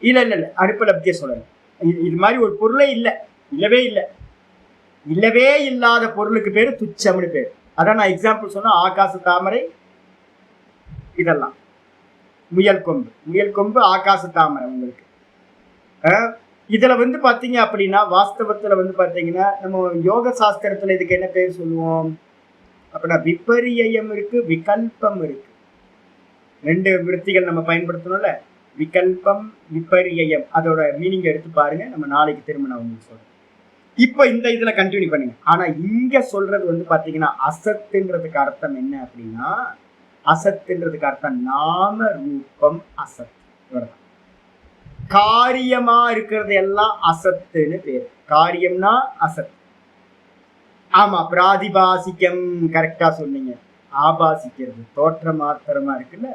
இல்ல இல்ல இல்ல அடுப்புல பத்திய சொல்லல. இது மாதிரி ஒரு பொருளே இல்லை, இல்லவே இல்லை. இல்லவே இல்லாத பொருளுக்கு பேரு துச்சம்னு பேரு. அதான் நான் எக்ஸாம்பிள் சொன்னா ஆகாச தாமரை, இதெல்லாம் முயல் கொம்பு. முயல் கொம்பு, ஆகாச தாமரை. உங்களுக்கு இதுல வந்து பாத்தீங்க அப்படின்னா வாஸ்தவத்துல வந்து பாத்தீங்கன்னா நம்ம யோக சாஸ்திரத்துல இதுக்கு என்ன பேர் சொல்லுவோம் அப்படின்னா விபரியம் இருக்கு, விகல்பம் இருக்கு. 2 விருத்திகள் நம்ம பயன்படுத்தணும்ல, விகல்பம் விபரியம். அதோட மீனிங் எடுத்து பாருங்க, நம்ம நாளைக்கு திரும்ப நான் உங்களுக்கு சொல்றேன். இப்ப இந்த இதுல கண்டினியூ பண்ணுங்க. ஆனா இங்க சொல்றது வந்து பாத்தீங்கன்னா அசத்துன்றதுக்கு அர்த்தம் என்ன அப்படின்னா, அசத்துன்றதுக்கு அர்த்தம் நாம ரூபம் அசத். காரியமா இருக்கிறது எல்லாம் அசத்துன்னு பேரு. காரியம்னா அசத். ஆமா, பிராதிபாசிக்கம் கரெக்டா சொன்னீங்க. ஆபாசிக்கிறது தோற்ற மாத்திரமா இருக்குல்ல,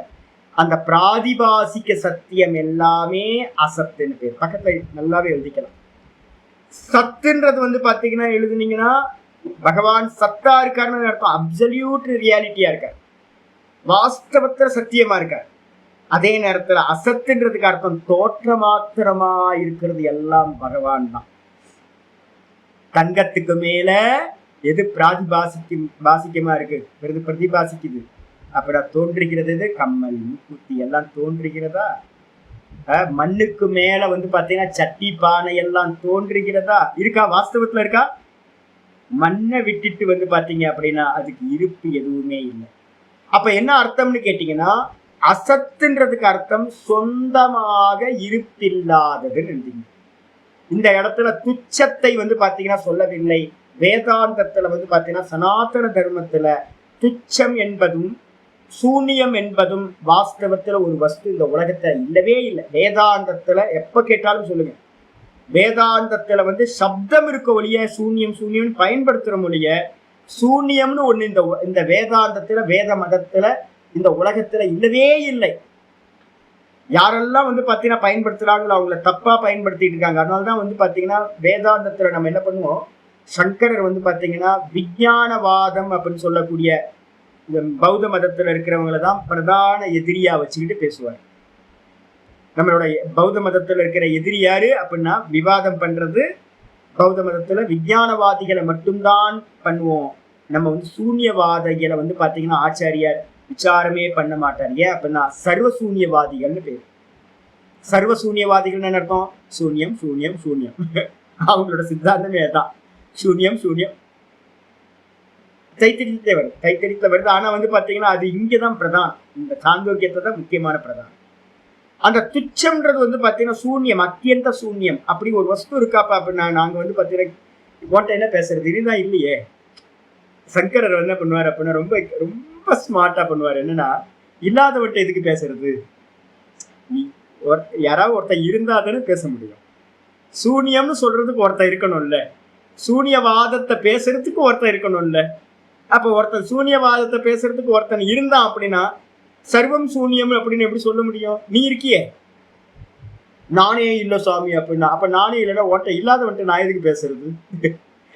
அந்த பிராதிபாசிக்க சத்தியம் எல்லாமே அசத்துன்னு பேரு. பக்கத்துல நல்லாவே எழுதிக்கலாம். சத்துன்றது வந்து பாத்தீங்கன்னா எழுதுனீங்கன்னா பகவான் சத்தா இருக்காருன்னு அர்த்தம். அப்சல்யூட் ரியாலிட்டியா இருக்காரு, வாஸ்தவத்துல சத்தியமா இருக்காரு. அதே நேரத்துல அசத்துன்றதுக்கு அர்த்தம் தோற்ற மாத்திரமா இருக்கிறது எல்லாம் பகவான் தான். தங்கத்துக்கு மேல எது பாசிக்கமா இருக்கு, பிரதிபாசிக்குது. அப்புறம் தோன்றுகிறது எது? கம்மல் மூக்குத்தி எல்லாம் தோன்றுகிறதா? மண்ணுக்கு மேல வந்து பாத்தீங்கன்னா சட்டி பானை எல்லாம் தோன்றுகிறதா? இருக்கா? வாஸ்தவத்துல இருக்கா? மண்ணை விட்டுட்டு வந்து பாத்தீங்க அப்படின்னா அதுக்கு இருப்பு எதுவுமே இல்லை. அப்ப என்ன அர்த்தம்னு கேட்டீங்கன்னா, அசத்துன்றதுக்கு அர்த்தம் சொந்தமாக இருப்பில்லாததுன்னு. இந்த இடத்துல துச்சத்தை வந்து பாத்தீங்கன்னா சொல்லவில்லை. வேதாந்தத்துல வந்து பாத்தீங்கன்னா சனாதன தர்மத்துல துச்சம் என்பதும் சூன்யம் என்பதும் வாஸ்தவத்துல ஒரு வஸ்து இந்த உலகத்துல இல்லவே இல்லை. வேதாந்தத்துல எப்ப கேட்டாலும் சொல்லுங்க, வேதாந்தத்துல வந்து சப்தம் இருக்க ஒழிய சூன்யம் சூன்யம் பயன்படுத்துற மொழிய சூன்யம்னு ஒண்ணு இந்த வேதாந்தத்துல வேத மதத்துல இந்த உலகத்துல இல்லவே இல்லை. யாரெல்லாம் வந்து பாத்தீங்கன்னா பயன்படுத்துறாங்களோ அவங்கள தப்பா பயன்படுத்திட்டு இருக்காங்க. அதனாலதான் வந்து பாத்தீங்கன்னா வேதாந்தத்துல நம்ம என்ன பண்ணுவோம், சங்கரர் வந்து பாத்தீங்கன்னா விஞ்ஞானவாதம் அப்படின்னு சொல்லக்கூடிய இந்த பௌத்த மதத்துல இருக்கிறவங்களை தான் பிரதான எதிரியா வச்சுக்கிட்டு பேசுவார். நம்மளோட பௌத்த மதத்துல இருக்கிற எதிரி யாரு அப்படின்னா விவாதம் பண்றது. பௌத்த மதத்துல விஞ்ஞானவாதிகளை மட்டும்தான் பண்ணுவோம். நம்ம வந்து சூன்யவாதிகளை வந்து பாத்தீங்கன்னா ஆச்சாரியார் விசாரமே பண்ண மாட்டார். ஏன் அப்படின்னா சர்வசூன்யவாதிகள்னு பேர். சர்வசூன்யவாதிகள் என்ன அர்த்தம்? சூன்யம் சூன்யம் சூன்யம். அவங்களோட சித்தாந்தமே தான் சூன்யம் சூன்யம். தைத்தறியத்துல வருது. ஆனா வந்து பாத்தீங்கன்னா அது இங்கதான் பிரதானம். இந்த சாந்தோக்கியத்தை தான் முக்கியமான பிரதானம். அந்த துச்சம்ன்றது வந்து பாத்தீங்கன்னா சூன்யம், அத்தியந்த சூன்யம். அப்படி ஒரு வஸ்து இருக்காப்பா அப்படின்னா நாங்க வந்து பாத்தீங்கன்னா உன்ட்ட என்ன பேசுறது, இதுதான் இல்லையே. சங்கரர் என்ன பண்ணுவார் அப்படின்னா ரொம்ப ரொம்ப ஸ்மார்ட்டா பண்ணுவார். என்னன்னா, இல்லாதவட்ட எதுக்கு பேசுறது, யாராவது ஒருத்தன் இருந்தா தானே பேச முடியும். சூன்யம்னு சொல்றதுக்கு ஒருத்தன் இருக்கணும்ல, சூன்யவாதத்தை பேசுறதுக்கு ஒருத்தன் இருக்கணும்ல. அப்ப ஒருத்தன் சூன்யவாதத்தை பேசுறதுக்கு ஒருத்தன் இருந்தான் அப்படின்னா சர்வம் சூன்யம் அப்படின்னு எப்படி சொல்ல முடியும்? நீ இருக்கியே, நானே இல்லை சாமி அப்படின்னா, அப்ப நானே இல்லைன்னா ஒருத்த இல்லாதவன்ட்டு நான் எதுக்கு பேசுறது?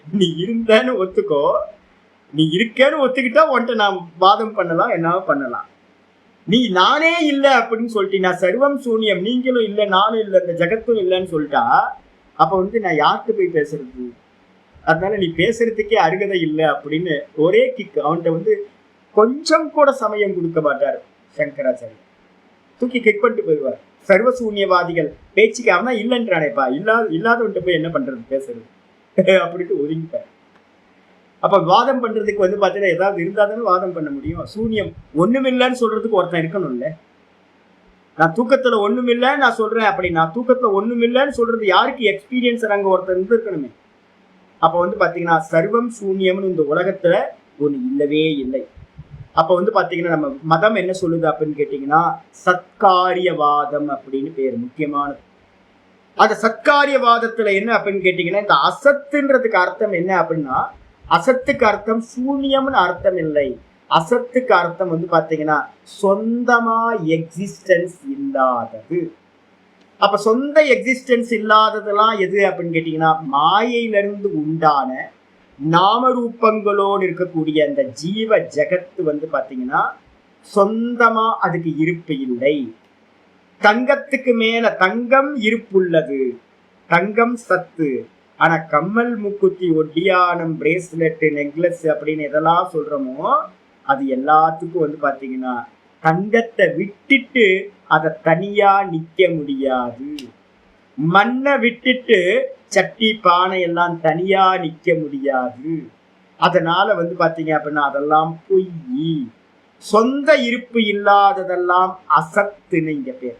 நீ இருந்தேன்னு ஒத்துக்கோ, நீ இருக்கேன்னு ஒத்துக்கிட்டா உன்ட்ட நான் வாதம் பண்ணலாம், என்னாவும் பண்ணலாம். நீ நானே இல்லை அப்படின்னு சொல்லிட்டீங்கன்னா சர்வம் சூன்யம், நீங்களும் இல்லை நானும் இல்லை இந்த ஜகத்தும் இல்லைன்னு சொல்லிட்டா அப்ப வந்து நான் யார்கிட்ட போய் பேசுறது? அதனால நீ பேசுறதுக்கே அருகதை இல்லை அப்படின்னு ஒரே கிக். அவன்கிட்ட வந்து கொஞ்சம் கூட சமயம் கொடுக்க மாட்டார் சங்கராச்சாரியர். தூக்கி கிக் பண்ணிட்டு போயிடுவார். சர்வசூன்யவாதிகள் பேச்சுக்கு அவனா இல்லைன்றானேப்பா, இல்லாதவன்ட்ட போய் என்ன பண்றது பேசுறது அப்படின்ட்டு ஒதுங்கிப்பார். அப்ப வாதம் பண்றதுக்கு வந்து பாத்தீங்கன்னா ஏதாவது இருந்தாதானே வாதம் பண்ண முடியும். சூன்யம் ஒண்ணுமில்லைன்னு சொல்றதுக்கு ஒருத்தன் இருக்கணும்ல. நான் தூக்கத்துல ஒண்ணுமில்லை நான் சொல்றேன் அப்படின்னா தூக்கத்துல ஒண்ணுமில்லைன்னு சொல்றது யாருக்கு எக்ஸ்பீரியன்ஸ் அங்க ஒருத்தன் இருந்து இருக்கணுமே. அப்ப வந்து பாத்தீங்கன்னா சர்வம் சூன்யம்னு இந்த உலகத்துல ஒண்ணு இல்லவே இல்லை. அப்ப வந்து பாத்தீங்கன்னா நம்ம மதம் என்ன சொல்லுது அப்படின்னு கேட்டீங்கன்னா சத்காரியவாதம் அப்படின்னு பேர் முக்கியமானது. அந்த சத்காரியவாதத்துல என்ன அப்படின்னு கேட்டீங்கன்னா இந்த அசத்துன்றதுக்கு அர்த்தம் என்ன அப்படின்னா, அசத்துக்கு அர்த்தம் சூன்யம்னு அர்த்தம் இல்லை. அசத்துக்கு அர்த்தம் வந்து பாத்தீங்கன்னா சொந்தமா எக்ஸிஸ்டன்ஸ் இல்லாதது. அப்ப சொந்த எக்ஸிஸ்டன்ஸ் இல்லாததெல்லாம் எது அப்படின்னு கேட்டீங்கன்னா மாயையிலிருந்து உண்டான நாமரூபங்களோடு இருக்கக்கூடிய அந்த ஜீவ ஜகத்து வந்து பாத்தீங்கன்னா சொந்தமா அதுக்கு இருப்பு இல்லை. தங்கத்துக்கு மேல தங்கம் இருப்புள்ளது, தங்கம் சத்து. ஆனா கம்மல் மூக்குத்தி ஒட்டியானம் பிரேஸ்லெட் நெக்லஸ் அப்படின்னு எதெல்லாம் சொல்றோமோ அது எல்லாத்துக்கும் வந்து பாத்தீங்கன்னா தங்கத்தை விட்டுட்டு அதை தனியா நிக்க முடியாது. மண்ணை விட்டுட்டு சட்டி பானை எல்லாம் தனியா நிக்க முடியாது. அதனால வந்து பாத்தீங்க அப்படின்னா அதெல்லாம் பொய். சொந்த இருப்பு இல்லாததெல்லாம் அசத்துன்னு இங்க பேர்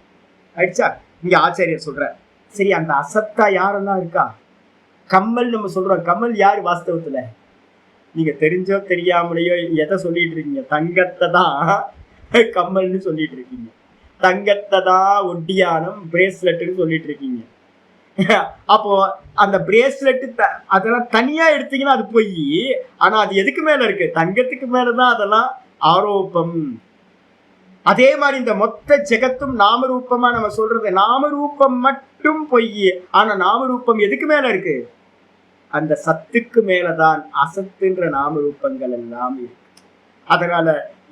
ஆயிடுச்சா. இங்க ஆச்சாரியர் சொல்ற. சரி, அந்த அசத்தா யாரெல்லாம் இருக்கா? கம்மல் நம்ம சொல்றோம். கம்மல் யாரு வாஸ்தவத்துல? நீங்க தெரிஞ்சோ தெரியாமலையோ எதை சொல்லிட்டு இருக்கீங்க? தங்கத்தை தான் கம்மல்னு சொல்லிட்டு இருக்கீங்க, தங்கத்தை தான் ஒட்டியானம் பிரேஸ்லெட்னு சொல்லிட்டு இருக்கீங்க. அப்போ அந்த பிரேஸ்லெட் அதெல்லாம் தனியா எடுத்தீங்கன்னா அது போய், ஆனா அது எதுக்கு மேல இருக்கு? தங்கத்துக்கு மேலதான் அதெல்லாம் ஆரோப்பம். அதே மாதிரி இந்த மொத்த ஜெகத்தும் நாமரூபமா நம்ம சொல்றது, நாமரூபம் மட்டும் பொய். ஆனா நாமரூபம் எதுக்கு மேல இருக்கு? அந்த சத்துக்கு மேலதான் அசத்துன்ற நாமரூபங்கள் எல்லாம் இருக்கு. அதனால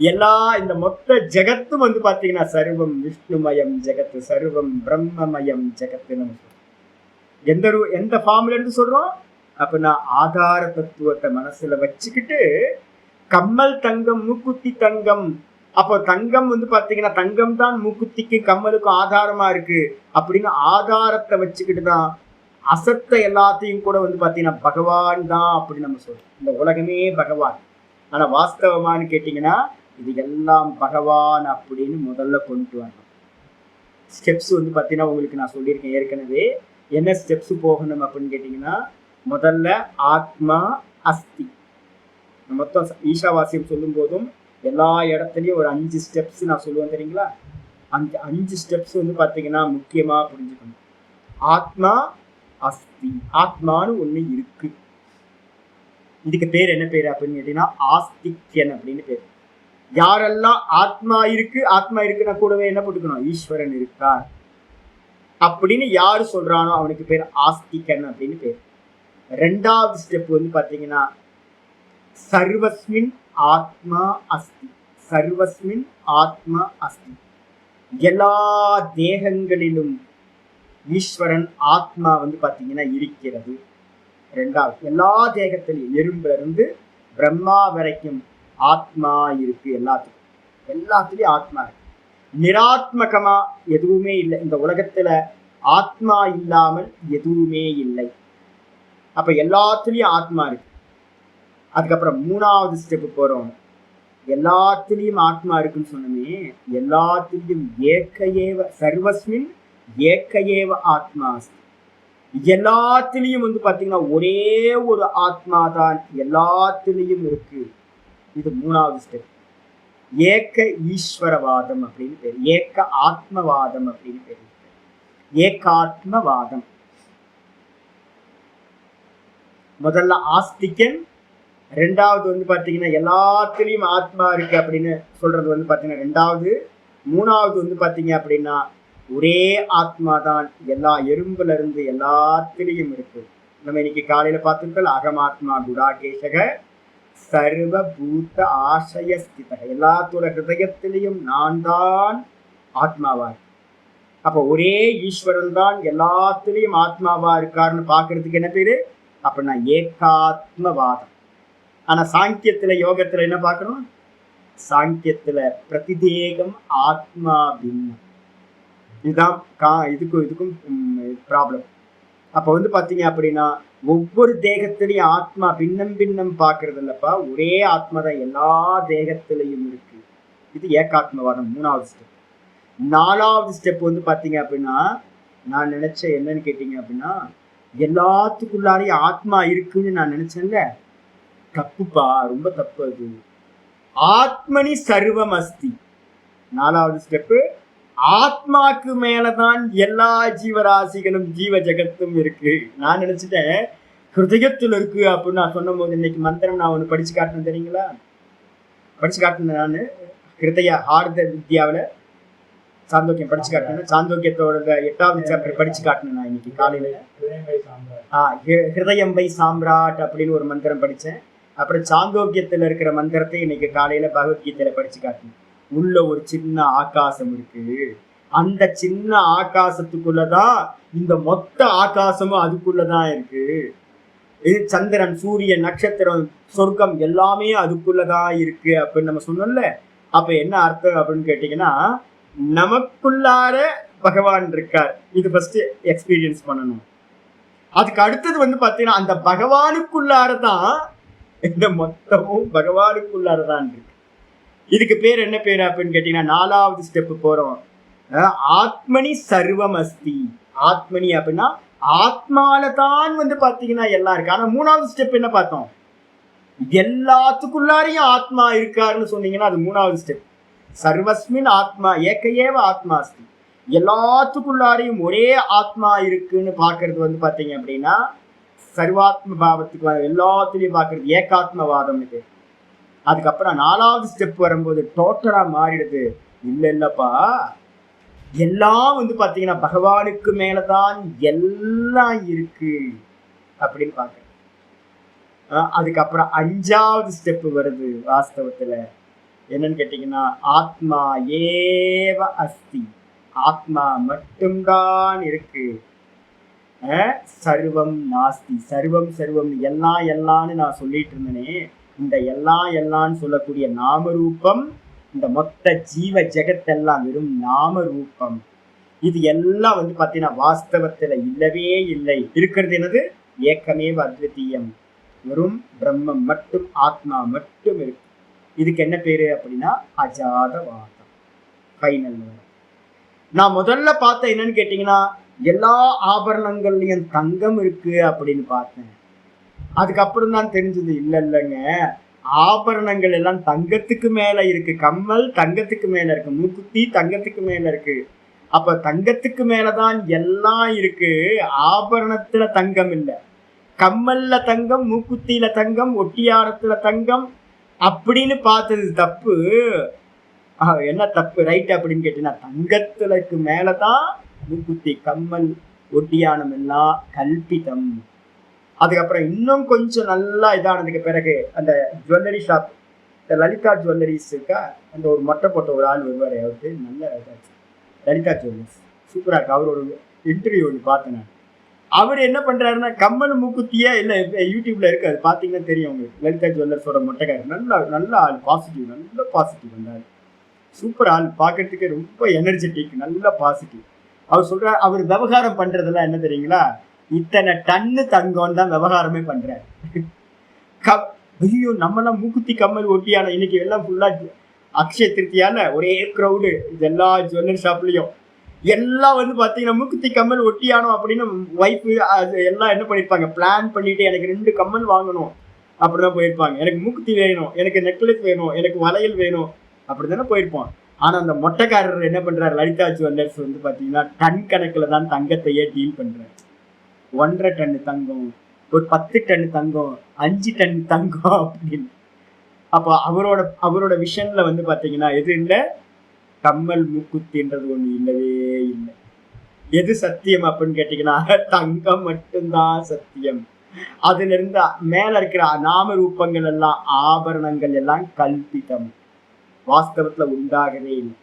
எல்லா இந்த மொத்த ஜெகத்தும் வந்து பாத்தீங்கன்னா சர்வம் விஷ்ணுமயம் ஜெகத்து, சர்வம் பிரம்மமயம் ஜெகத்து. நம்ம எந்த ஃபார்ம்ல இருந்து சொல்றோம்? அப்ப நான் ஆதார தத்துவத்தை மனசுல வச்சுக்கிட்டு கம்மல் தங்கம் மூக்குத்தி தங்கம், அப்போ தங்கம் பாத்தீங்கன்னா தங்கம் தான் மூக்குத்திக்கு கம்மலுக்கும் ஆதாரமா இருக்கு அப்படின்னு ஆதாரத்தை வச்சுக்கிட்டு தான் அசத்த எல்லாத்தையும் கூட பாத்தீங்கன்னா பகவான் தான் அப்படின்னு நம்ம சொல்றோம். இந்த உலகமே பகவான். ஆனா வாஸ்தவமானு கேட்டீங்கன்னா இது எல்லாம் பகவான் அப்படின்னு முதல்ல கொண்டு வரணும். ஸ்டெப்ஸ் பாத்தீங்கன்னா உங்களுக்கு நான் சொல்லியிருக்கேன் ஏற்கனவே. என்ன ஸ்டெப்ஸ் போகணும் அப்படின்னு கேட்டீங்கன்னா, முதல்ல ஆத்மா அஸ்தி. மொத்தம் ஈஷாவாசியம் சொல்லும் போதும் எல்லா இடத்துலயும் ஒரு 5 ஸ்டெப்ஸ் நான் சொல்லுவேன் தெரியுங்களா. அந்த 5 ஸ்டெப்ஸ் பாத்தீங்கன்னா முக்கியமா புரிஞ்சுக்கணும். ஆத்மா அஸ்தி, ஆத்மானு ஒண்ணு இருக்கு. இதுக்கு பேர் என்ன பேரு அப்படின்னு கேட்டீங்கன்னா ஆஸ்திக்யன் அப்படின்னு பேர். யாரெல்லாம் ஆத்மா இருக்குன்னா கூடவே என்ன போட்டுக்கணும், ஈஸ்வரன் இருக்கார் அப்படின்னு யாரு சொல்றானோ அவனுக்கு பேர் ஆஸ்திகன் அப்படின்னு பேர். 2வது ஸ்டெப் பாத்தீங்கன்னா சர்வஸ்மின் ஆத்மா அஸ்தி. சர்வஸ்மின் ஆத்மா அஸ்தி, எல்லா தேகங்களிலும் ஈஸ்வரன் ஆத்மா பாத்தீங்கன்னா இருக்கிறது. 2வது, எல்லா தேகத்திலையும் எறும்புல இருந்து பிரம்மா வரைக்கும் ஆத்மா இருக்கு. எல்லாத்துலயும் ஆத்மா இருக்கு. நிராத்மகமா எதுவுமே இல்லை. இந்த உலகத்துல ஆத்மா இல்லாமல் எதுவுமே இல்லை. அப்ப எல்லாத்துலயும் ஆத்மா இருக்கு. அதுக்கப்புறம் 3வது ஸ்டெப் போறோம். எல்லாத்துலயும் ஆத்மா இருக்குன்னு சொன்னமே, எல்லாத்துலயும் ஏக ஏவ சர்வஸ்மின் ஏக ஏவ ஆத்மா. எல்லாத்துலயும் பாத்தீங்கன்னா ஒரே ஒரு ஆத்மா தான் எல்லாத்துலயும் இருக்கு. இது 3வது ஸ்டெப். ஏக ஈஸ்வரவாதம் அப்படின்னு பேர், ஏக ஆத்மவாதம் அப்படின்னு பேர். ஏகாத்மவாதம். முதல்ல ஆஸ்திகன், 2வது பாத்தீங்கன்னா எல்லாத்துலயும் ஆத்மா இருக்கு அப்படின்னு சொல்றது பாத்தீங்கன்னா 2வது. 3வது பாத்தீங்க அப்படின்னா ஒரே ஆத்மா தான் எல்லா எறும்புல இருந்து எல்லாத்திலையும் இருக்கு. நம்ம இன்னைக்கு காலையில பார்த்துருக்கோம், அகமாத்மா குடாகேசக சர்வபூத ஆசய ஸ்தித, எல்லாத்தோட ஹிருதயத்திலையும் நான் தான் ஆத்மாவா இருக்கு. அப்ப ஒரே ஈஸ்வரன் தான் எல்லாத்திலையும் ஆத்மாவா இருக்காருன்னு பாக்குறதுக்கு என்ன பேரு அப்படின்னா ஏகாத்மவாதம். ஆனா சாங்கியத்துல யோகத்துல என்ன பார்க்கணும், சாங்கியத்துல பிரதிதேகம் ஆத்மா பின்னம். இதுதான் இதுக்கும் ப்ராப்ளம். அப்ப பாத்தீங்க அப்படின்னா ஒவ்வொரு தேகத்திலையும் ஆத்மா பின்னம் பின்னம் பாக்குறது இல்லப்பா, ஒரே ஆத்மா தான் எல்லா தேகத்திலையும் இருக்கு. இது ஏகாத்மவாதம் 3வது ஸ்டெப். 4வது ஸ்டெப் பாத்தீங்க அப்படின்னா நான் நினைச்சேன் என்னன்னு கேட்டீங்க அப்படின்னா, எல்லாத்துக்குள்ளாரையும் ஆத்மா இருக்குன்னு நான் நினைச்சேன்ல, தப்புப்பா, ரொம்ப தப்பு. அது ஆத்மனி சர்வம் அஸ்தி. 4வது ஸ்டெப்பு, ஆத்மாக்கு மேலதான் எல்லா ஜீவராசிகளும் ஜீவ ஜெகத்தும் இருக்கு. நான் நினைச்சிட்டேன் ஹிருதயத்துல இருக்கு அப்படின்னு நான் சொன்ன போது, இன்னைக்கு மந்திரம் நான் ஒண்ணு படிச்சு காட்டினேன் தெரியுங்களா. படிச்சு காட்டினேன் நான் ஹிருதய ஆர்த வித்யாவில சாந்தோக்கியம் படிச்சு காட்டினேன். சாந்தோக்கியத்தோட 8வது சாப்டர் படிச்சு காட்டினேன் நான் இன்னைக்கு காலையில. ஹிருதயம் வை சாம்ராட் அப்படின்னு ஒரு மந்திரம் படிச்சேன். அப்புறம் சாந்தோக்கியத்துல இருக்கிற மந்திரத்தை இன்னைக்கு காலையில பகவத்கீதையில படிச்சு காட்டினேன். உள்ள ஒரு சின்ன ஆகாசம் இருக்கு, அந்த சின்ன ஆகாசத்துக்குள்ளதான் இந்த மொத்த ஆகாசமும் அதுக்குள்ளதான் இருக்கு. இது சந்திரன், சூரியன், நட்சத்திரம், சொர்க்கம் எல்லாமே அதுக்குள்ளதான் இருக்கு அப்படின்னு நம்ம சொன்னோம்ல. அப்ப என்ன அர்த்தம் அப்படின்னு கேட்டீங்கன்னா, நமக்குள்ளார பகவான் இருக்கார். இது ஃபர்ஸ்ட் எக்ஸ்பீரியன்ஸ் பண்ணணும். அதுக்கு அடுத்தது பாத்தீங்கன்னா அந்த பகவானுக்குள்ளாரதான் இந்த மொத்தமும் பகவானுக்குள்ளாரதான் இருக்கு. இதுக்கு பேர் என்ன பேரு அப்படின்னு கேட்டீங்கன்னா 4வது ஸ்டெப் போறோம். ஆத்மனி சர்வம் அஸ்தி. ஆத்மனி அப்படின்னா ஆத்மால தான் பாத்தீங்கன்னா எல்லாம் இருக்கு. ஆனா 3வது ஸ்டெப் என்ன பார்த்தோம், எல்லாத்துக்குள்ளாரையும் ஆத்மா இருக்காருன்னு சொன்னீங்கன்னா அது 3வது ஸ்டெப். சர்வஸ்மின் ஆத்மா ஏக ஏவ ஆத்மா அஸ்தி. எல்லாத்துக்குள்ளாரையும் ஒரே ஆத்மா இருக்குன்னு பாக்குறது பாத்தீங்க அப்படின்னா சர்வாத்ம பாவத்துக்கு எல்லாத்துலயும் பாக்குறது ஏகாத்மவாதம்னு பேர். அதுக்கப்புறம் 4வது ஸ்டெப் வரும்போது டோட்டலா மாறிடுது. இல்லப்பா, எல்லாம் பாத்தீங்கன்னா பகவானுக்கு மேலதான் எல்லாம் இருக்கு அப்படின்னு பாக்குறேன். அதுக்கப்புறம் 5வது ஸ்டெப் வருது. வாஸ்தவத்துல என்னன்னு கேட்டீங்கன்னா ஆத்மா ஏவ அஸ்தி. ஆத்மா மட்டும்தான் இருக்கு. சர்வம் நாஸ்தி, சர்வம் சர்வம் எல்லாம் எல்லாம்னு நான் சொல்லிட்டு இருந்தேனே, இந்த எல்லாம் எல்லாம்னு சொல்லக்கூடிய நாமரூபம், இந்த மொத்த ஜீவ ஜெகத்தெல்லாம் வெறும் நாமரூபம். இது எல்லாம் வந்து பார்த்தீங்கன்னா வாஸ்தவத்துல இல்லவே இல்லை. இருக்கிறது என்னது? ஏக்கமேவ அத்விதீயம், வெறும் பிரம்மம் மட்டும், ஆத்மா மட்டும் இருக்கு. இதுக்கு என்ன பேரு அப்படின்னா அஜாதவாதம். ஃபைனல். நான் முதல்ல பார்த்தேன் என்னன்னு கேட்டீங்கன்னா, எல்லா ஆபரணங்கள்லயும் தங்கம் இருக்கு அப்படின்னு பார்த்தேன். அதுக்கப்புறம் தான் தெரிஞ்சது, இல்லைங்க, ஆபரணங்கள் எல்லாம் தங்கத்துக்கு மேல இருக்கு. கம்மல் தங்கத்துக்கு மேல இருக்கு, மூக்குத்தி தங்கத்துக்கு மேல இருக்கு. அப்ப தங்கத்துக்கு மேலதான் எல்லாம் இருக்கு, ஆபரணத்துல தங்கம் இல்லை. கம்மல்ல தங்கம், மூக்குத்தியில தங்கம், ஒட்டியாரத்துல தங்கம் அப்படின்னு பார்த்தது தப்பு. என்ன தப்பு, ரைட் அப்படின்னு கேட்டீங்கன்னா, தங்கத்துலக்கு மேலதான் மூக்குத்தி, கம்மல், ஒட்டியானம் எல்லாம் கல்பிதம். அதுக்கப்புறம் இன்னும் கொஞ்சம் நல்லா இதானதுக்கு பிறகு அந்த ஜுவல்லரி ஷாப், இந்த லலிதா ஜுவல்லரிஸ் இருக்கா, அந்த ஒரு மொட்டை போட்ட ஒரு ஆள் வருவார், அவருக்கு நல்ல இதாச்சு, லலிதா ஜுவல்லரிஸ் சூப்பரா இருக்கு. அவரோட இன்டர்வியூ ஒன்று பார்த்தேன். அவர் என்ன பண்றாருன்னா, கம்மல் மூக்குத்தியா இல்லை, யூடியூப்ல இருக்கு, அது பார்த்தீங்கன்னா தெரியும் உங்களுக்கு. லலிதா ஜுவல்லர்ஸோட மொட்டைக்காரர், நல்ல ஆள், பாசிட்டிவ், நல்ல பாசிட்டிவ் வந்தாரு, சூப்பர் ஆள், பார்க்கறதுக்கு ரொம்ப எனர்ஜெட்டிக், நல்ல பாசிட்டிவ். அவர் சொல்றாரு, அவர் விவகாரம் பண்றதெல்லாம் என்ன தெரியுங்களா, இத்தனை டன்னு தங்கம் தான் விவகாரமே பண்றாரு. ஐயோ, நம்மளாம் மூக்குத்தி கம்மல் ஒட்டியான இன்னைக்கு எல்லாம் ஃபுல்லா அக்ஷய திருத்தியால ஒரே க்ரௌடு எல்லா ஜுவல்லரி ஷாப்லயும். எல்லாம் வந்து பாத்தீங்கன்னா மூக்குத்தி கம்மல் ஒட்டியானோம் அப்படின்னு ஒய்ஃபு அது எல்லாம் என்ன பண்ணிருப்பாங்க, பிளான் பண்ணிட்டு எனக்கு 2 கம்மல் வாங்கணும் அப்படிதான் போயிருப்பாங்க. எனக்கு மூக்குத்தி வேணும், எனக்கு நெக்லஸ் வேணும், எனக்கு வளையல் வேணும், அப்படித்தானே போயிருப்போம். ஆனா அந்த மொட்டைக்காரர் என்ன பண்றாரு, லலிதா ஜுவல்லர்ஸ் வந்து பாத்தீங்கன்னா டன் கணக்குல தான் தங்கத்தையே டீல் பண்றாரு. 1.5 டன் தங்கம், ஒரு 10 டன் தங்கம், 5 டன் தங்கம் அப்படின்னு. அப்போ அவரோட விஷன்ல வந்து பாத்தீங்கன்னா எது இல்லை, கம்மல் மூக்குத்தின்றது ஒண்ணு இல்லவே இல்லை. எது சத்தியம் அப்படின்னு கேட்டீங்கன்னா தங்கம் மட்டும்தான் சத்தியம். அதுல இருந்து மேல இருக்கிற நாம ரூபங்கள் எல்லாம், ஆபரணங்கள் எல்லாம் கல்பிதம், வாஸ்தவத்துல உண்டாகவே இல்லை.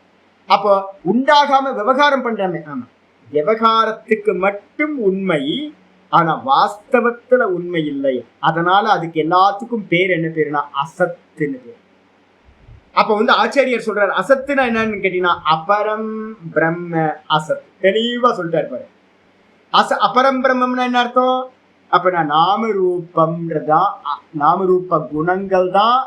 அப்போ உண்டாகாம விவகாரம் பண்றாமே, ஆமா, விவகாரத்துக்கு மட்டும் உண்மை, ஆனா வாஸ்தவத்துல உண்மை இல்லை. அதனால அதுக்கு எல்லாத்துக்கும் பேர் என்ன பேருனா அசத்துன்னு பேர். அப்ப வந்து ஆச்சாரியர் சொல்றாரு, அசத்துனா என்னன்னு கேட்டீங்கன்னா அபரம் பிரம்ம அசத், தெளிவா சொல்லிட்டாரு பாரு. அபரம் பிரம்மம்னா என்ன அர்த்தம் அப்படின்னா, நாமரூபம்ன்றதான், நாமரூப குணங்கள் தான்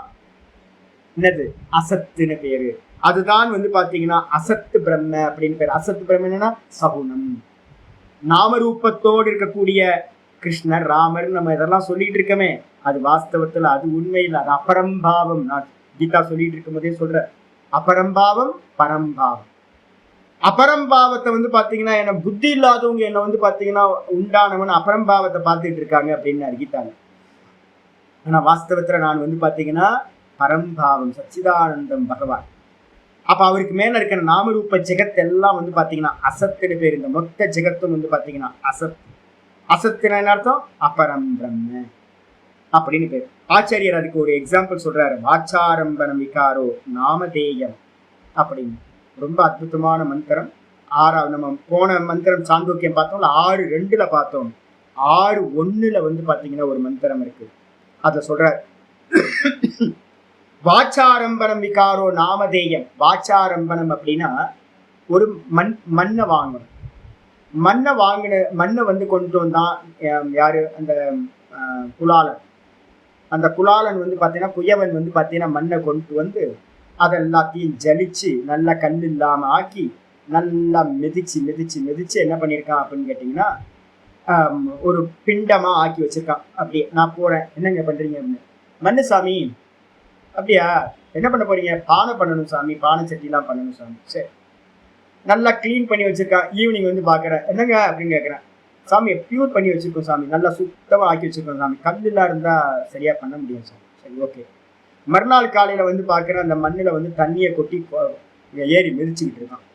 என்னது அசத்துன்னு பேரு. அதுதான் வந்து பாத்தீங்கன்னா அசத்து பிரம்ம அப்படின்னு பேரு. அசத்து பிரம்ம என்னன்னா சகுனம், நாமரூபத்தோடு இருக்கக்கூடிய கிருஷ்ணர், ராமர், நம்ம இதெல்லாம் சொல்லிட்டு இருக்கமே, அது வாஸ்தவத்துல அது உண்மை இல்லை, அது அபரம்பாவம். நான் கீதா சொல்லிட்டு இருக்கும் போதே சொல்ற, அபரம்பாவம் பரம்பாவம். அபரம்பாவத்தை வந்து பாத்தீங்கன்னா, என்ன புத்தி இல்லாதவங்க என்ன வந்து பாத்தீங்கன்னா உண்டானவன் அபரம்பாவத்தை பார்த்துட்டு இருக்காங்க அப்படின்னு கீதாங்க. ஆனா வாஸ்தவத்துல நான் வந்து பாத்தீங்கன்னா பரம்பாவம், சச்சிதானந்தம் பகவான். அப்ப அவருக்கு மேல இருக்கிற நாமரூப ஜெகத் எல்லாம் வந்து பாத்தீங்கன்னா அசத்துன்னு பேர். இந்த மொத்த ஜெகத்தும் வந்து பாத்தீங்கன்னா அசத். அசத்துனா என்ன அர்த்தம், அபரம் பிரம்ம அப்படின்னு பேர். ஆச்சாரியர் அதுக்கு ஒரு எக்ஸாம்பிள் சொல்றாரு, வாச்சாரம்பணம் விகாரோ நாமதேயம் அப்படின்னு. ரொம்ப அற்புதமான மந்திரம். 6 நம்ம போன மந்திரம் சாந்தோக்கியம் பார்த்தோம், 6:2 பார்த்தோம். 6:1 வந்து பாத்தீங்கன்னா ஒரு மந்திரம் இருக்கு, அதுல சொல்றாரு வாச்சாரம்பணம் விகாரோ நாமதேயம். வாச்சாரம்பணம் அப்படின்னா ஒரு மண்ணை வாங்கணும். மண்ணை வந்து கொண்டு வந்தான் யாரு, அந்த குலாலன். அந்த குலாலன் வந்து பாத்தீங்கன்னா, குயவன் வந்து பாத்தீங்கன்னா மண்ணை கொண்டு வந்து அதெல்லாத்தையும் ஜலிச்சு நல்லா கல் இல்லாம ஆக்கி நல்லா மிதிச்சு மிதிச்சு மிதிச்சு என்ன பண்ணியிருக்கான் அப்படின்னு கேட்டீங்கன்னா ஒரு பிண்டமா ஆக்கி வச்சிருக்கான். அப்படியே நான் போறேன், என்னங்க பண்றீங்க அப்படின்னு. மண்ணு சாமி, அப்படியா, என்ன பண்ண போறீங்க, பானை பண்ணணும் சாமி, பானை சட்டிலாம் பண்ணணும் சாமி. சரி, நல்லா கிளீன் பண்ணி வச்சிருக்கான். ஈவினிங் வந்து பாக்குறேன், என்னங்க அப்படின்னு கேட்குறேன். சாமி பியூர் பண்ணி வச்சிருக்கோம் சாமி, நல்லா சுத்தமா ஆக்கி வச்சிருக்கோம் சாமி, கல்லுலாம் இருந்தா சரியா பண்ண முடியும் சாமி. சரி, ஓகே. மறுநாள் காலையில வந்து பாக்குறேன், அந்த மண்ணில வந்து தண்ணியை கொட்டி ஏறி மிதிச்சுக்கிட்டு இருக்கான்.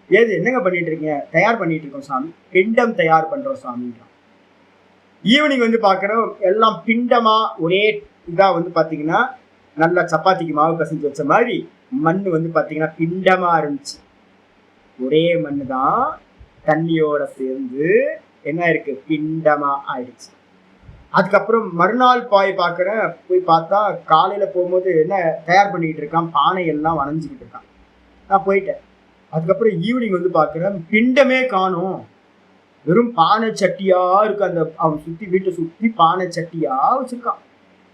ஏது என்னங்க பண்ணிட்டு இருக்கீங்க, தயார் பண்ணிட்டு இருக்கோம் சாமி, பிண்டம் தயார் பண்றோம் சாமின்றான். ஈவினிங் வந்து பாக்குறோம், எல்லாம் பிண்டமா ஒரே இதா வந்து பாத்தீங்கன்னா நல்லா சப்பாத்திக்கு மாவு பசஞ்சு வச்ச மாதிரி மண்ணு வந்து பாத்தீங்கன்னா பிண்டமா இருந்துச்சு. ஒரே மண்ணு தான் தண்ணியோட சேர்ந்து என்ன இருக்கு, பிண்டமா ஆயிடுச்சு. அதுக்கப்புறம் மறுநாள் பார்க்குறேன், போய் பார்த்தா காலையில போகும்போது என்ன தயார் பண்ணிக்கிட்டு இருக்கான், பானை எல்லாம் வணைஞ்சிக்கிட்டு இருக்கான். நான் போயிட்டேன். அதுக்கப்புறம் ஈவினிங் வந்து பார்க்குறேன், பிண்டமே காணும், வெறும் பானை சட்டியா இருக்கு. அந்த அவன் வீட்டை சுற்றி பானை சட்டியா வச்சிருக்கான்.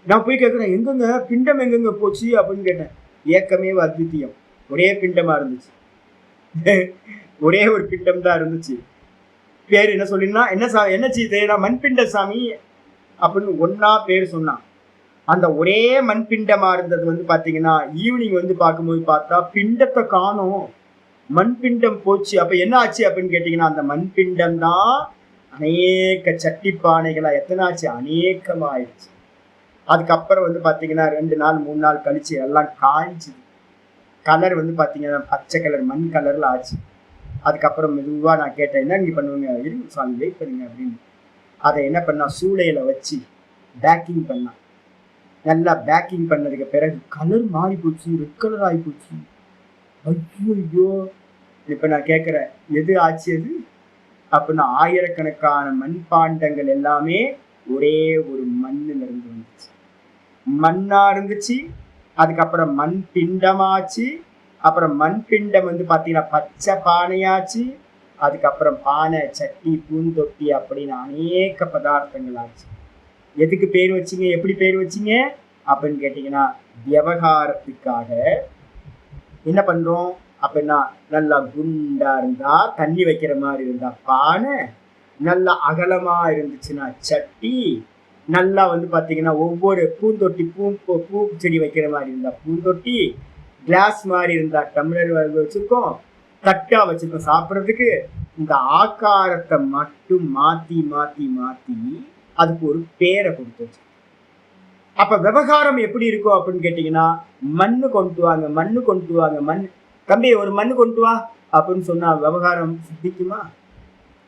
நான் போய் கேட்குறேன், எங்கெங்க பிண்டம் எங்கெங்க போச்சு அப்படின்னு கேட்டேன். ஏக்கமே அத்விதீயம், ஒரே பிண்டமா இருந்துச்சு. ஒரே ஒரு பிண்டம் தான் இருந்துச்சு. பேர் என்ன சொல்லினா, என்ன செய்யுது, மண்பிண்ட சாமி அப்படின்னு ஒன்னா பேர் சொன்னான். அந்த ஒரே மண்பிண்டமா இருந்தது வந்து பாத்தீங்கன்னா ஈவினிங் வந்து பார்க்கும்போது பார்த்தா பிண்டத்தை காணும், மண்பிண்டம் போச்சு. அப்ப என்ன ஆச்சு அப்படின்னு கேட்டீங்கன்னா, அந்த மண்பிண்டம் தான் அநேக சட்டி பானைகளா எத்தனை ஆச்சு, அநேகமாயிடுச்சு. அதுக்கப்புறம் வந்து பாத்தீங்கன்னா 2 நாள் 3 நாள் கழிச்சு எல்லாம் காய்ஞ்சுது. கலர் வந்து பாத்தீங்கன்னா பச்சை கலர், மண் கலர்ல ஆச்சு. அதுக்கப்புறம் மெதுவா நான் கேட்டேன், என்ன நீங்க பண்ணுவீங்க, இருங்க சாமி வெயிட் பண்ணுங்க அப்படின்னு. அதை என்ன பண்ணா, சூளையில வச்சு பேக்கிங் பண்ணான். நல்லா பேக்கிங் பண்ணதுக்கு பிறகு கலர் மாறி போச்சு, ரெட் கலர் ஆகி போச்சு. ஐயோ, இப்ப நான் கேட்கிறேன், எது ஆச்சு அது அப்படின்னா, ஆயிரக்கணக்கான மண்பாண்டங்கள் எல்லாமே ஒரே ஒரு மண்ணுல இருந்து வந்துச்சு, மண்ணா இருந்துச்சு. அதுக்கப்புறம் மண் பிண்டமாச்சு. அப்புறம் மண் பிண்டம் வந்து பாத்தீங்கன்னா பச்சை பானையாச்சு. அதுக்கப்புறம் பானை, சட்டி, பூந்தொட்டி அப்படின்னு அநேக பதார்த்தங்கள் ஆச்சு. எதுக்கு பேர் வச்சிங்க, எப்படி பேர் வச்சிங்க அப்படின்னு கேட்டீங்கன்னா, விவகாரத்துக்காக என்ன பண்றோம் அப்படின்னா, நல்லா குண்டா இருந்தா, தண்ணி வைக்கிற மாதிரி இருந்தா பானை, நல்லா அகலமா இருந்துச்சுன்னா சட்டி, நல்லா வந்து பாத்தீங்கன்னா ஒவ்வொரு பூந்தொட்டி, பூ செடி வைக்கிற மாதிரி இருந்தா பூந்தொட்டி, கிளாஸ் மாதிரி இருந்தா டம்ளர் வச்சிருக்கோம், தட்டா வச்சிருக்கோம் சாப்பிட்றதுக்கு. இந்த ஆக்காரத்தை மட்டும் மாத்தி மாத்தி மாத்தி அதுக்கு ஒரு பேரை கொடுத்து வச்சு. அப்ப விவகாரம் எப்படி இருக்கும் அப்படின்னு கேட்டீங்கன்னா, மண்ணு கொண்டு வாங்க, மண்ணு கொண்டு வாங்க, மண் தம்பி ஒரு மண்ணு கொண்டு வா அப்படின்னு சொன்னா விவகாரம் சித்திக்குமா?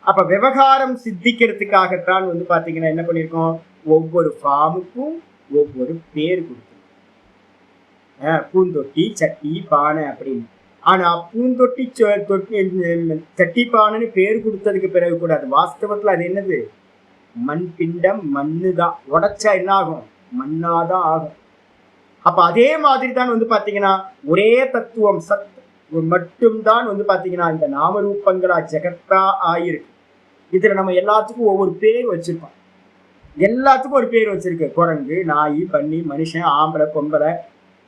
அப்ப விவகாரம் சித்திக்கிறதுக்காகத்தான் வந்து பாத்தீங்கன்னா என்ன பண்ணிருக்கோம், ஒவ்வொரு ஃபார்முக்கும் ஒவ்வொரு பேர் கொடுத்து, பூந்தொட்டி, சட்டி, பானை அப்படின்னு. ஆனா பூந்தொட்டி, சட்டி, பானைன்னு பேர் கொடுத்ததுக்கு பிறகு கூட அது வாஸ்தவத்துல அது என்னது, மண் பிண்டம், மண்ணு தான். உடைச்சா என்ன ஆகும், மண்ணாதான் ஆகும். அப்ப அதே மாதிரி தான் வந்து பாத்தீங்கன்னா ஒரே தத்துவம் சத் மட்டும்தான் வந்து பாத்தீங்கன்னா இந்த நாமரூபங்களா ஜெகத்தா ஆயிருக்கு. இதுல நம்ம எல்லாத்துக்கும் ஒவ்வொரு பேர் வச்சிருக்கோம், எல்லாத்துக்கும் ஒரு பேர் வச்சிருக்கு. குரங்கு, நாய், பன்னி, மனுஷன், ஆம்பளை, பொம்பளை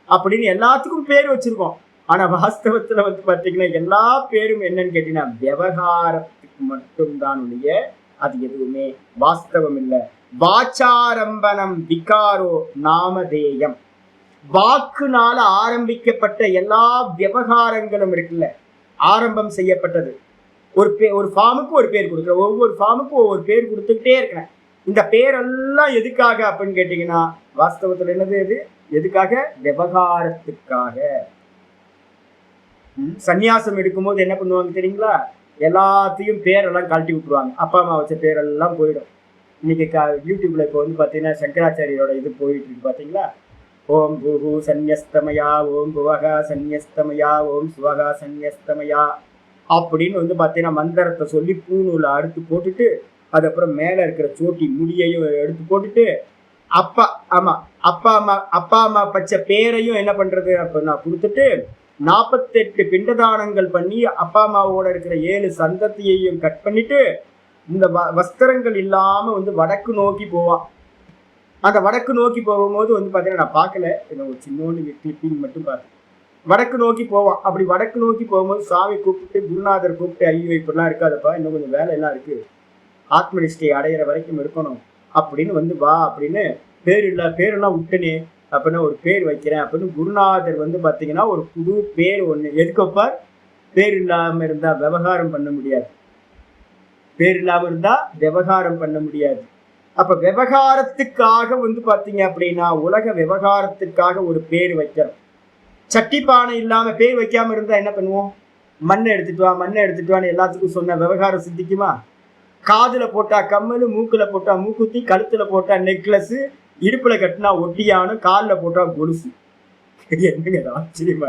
அப்படின்னு எல்லாத்துக்கும் பேர் வச்சிருக்கோம். ஆனா வாஸ்தவத்துல வந்து பாத்தீங்கன்னா எல்லா பேரும் என்னன்னு கேட்டீங்கன்னா விவகாரத்துக்கு மட்டும்தான் உடைய, அது எதுவுமே வாஸ்தவம் இல்லை. வாச்சாரம்பனம் விகாரோ நாமதேயம், வாக்குனால ஆரம்பிக்கப்பட்ட எல்லா விவகாரங்களும் இருக்குல்ல, ஆரம்பம் செய்யப்பட்டது. ஒரு ஃபார்முக்கு ஒரு பேர் கொடுக்குறேன், ஒவ்வொரு ஃபார்முக்கும் ஒவ்வொரு பேர் கொடுத்துக்கிட்டே இருக்கிறேன். இந்த பேரெல்லாம் எதுக்காக அப்படின்னு கேட்டீங்கன்னா வாஸ்தவத்துல என்னது, எது எதுக்காக, விவகாரத்துக்காக. சன்னியாசம் எடுக்கும்போது என்ன பண்ணுவாங்க தெரியுங்களா, எல்லாத்தையும் பேரெல்லாம் கழட்டி விட்டுருவாங்க, அப்பா அம்மா வச்ச பேரெல்லாம் போயிடும். இன்னைக்கு யூடியூப்ல இப்போ வந்து பாத்தீங்கன்னா சங்கராச்சாரியோட இது போயிட்டு இருக்கு பாத்தீங்களா, ஓம் பூஹு சன்யஸ்தமயா, ஓம் புவகா சன்யஸ்தமயா, ஓம் சுவகா சன்யஸ்தமயா அப்படின்னு வந்து பாத்தீங்கன்னா மந்திரத்தை சொல்லி பூநூலை அறுத்து போட்டுட்டு, அதுக்கப்புறம் மேல இருக்கிற சோட்டி முடியையும் எடுத்து போட்டுட்டு, அப்பா அம்மா பச்ச பேரையும் என்ன பண்றது அப்படின்னா கொடுத்துட்டு 48 பிண்டதானங்கள் பண்ணி அப்பா அம்மாவோட இருக்கிற 7 சந்ததியையும் கட் பண்ணிட்டு இந்த வஸ்திரங்கள் இல்லாம வந்து வடக்கு நோக்கி போவான். அந்த வடக்கு நோக்கி போகும்போது வந்து பாத்தீங்கன்னா நான் பார்க்கல, ஒரு சின்னோண்டு கிளிப்பிங் மட்டும் பார்த்தேன். வடக்கு நோக்கி போவான். அப்படி வடக்கு நோக்கி போகும்போது சாமி கூப்பிட்டு, குருநாதர் கூப்பிட்டு, ஐயோ இப்படிலாம் இருக்காதப்பா, இன்னும் கொஞ்சம் வேலை எல்லாம் இருக்கு, ஆத்மனிஷ்டை அடையிற வரைக்கும் இருக்கணும் அப்படின்னு வந்து வா அப்படின்னு, பேரெல்லாம் விட்டுனே அப்படின்னா ஒரு பேர் வைக்கிறேன் அப்படின்னு குருநாதர் வந்து பாத்தீங்கன்னா ஒரு புது பேர் ஒண்ணு எதுக்கப்பார், பேர் இல்லாம இருந்தா விவகாரம் பண்ண முடியாது, பேர் இல்லாம இருந்தா விவகாரம் பண்ண முடியாது. அப்ப விவகாரத்துக்காக வந்து பாத்தீங்க அப்படின்னா உலக விவகாரத்துக்காக ஒரு பேர் வைக்கிறோம். சட்டி பானை இல்லாம பேர் வைக்காம இருந்தா என்ன பண்ணுவோம், மண்ணை எடுத்துட்டு வான்னு எல்லாத்துக்கும் சொன்ன விவகாரம் சித்திக்குமா? காதுல போட்டா கம்மல், மூக்குல போட்டா மூக்குத்தி, கழுத்துல போட்டா நெக்லஸ், இடுப்புல கட்டினா ஒட்டியானு, காலில் போட்டா கொலுசு. என்னங்க ஆச்சரியமா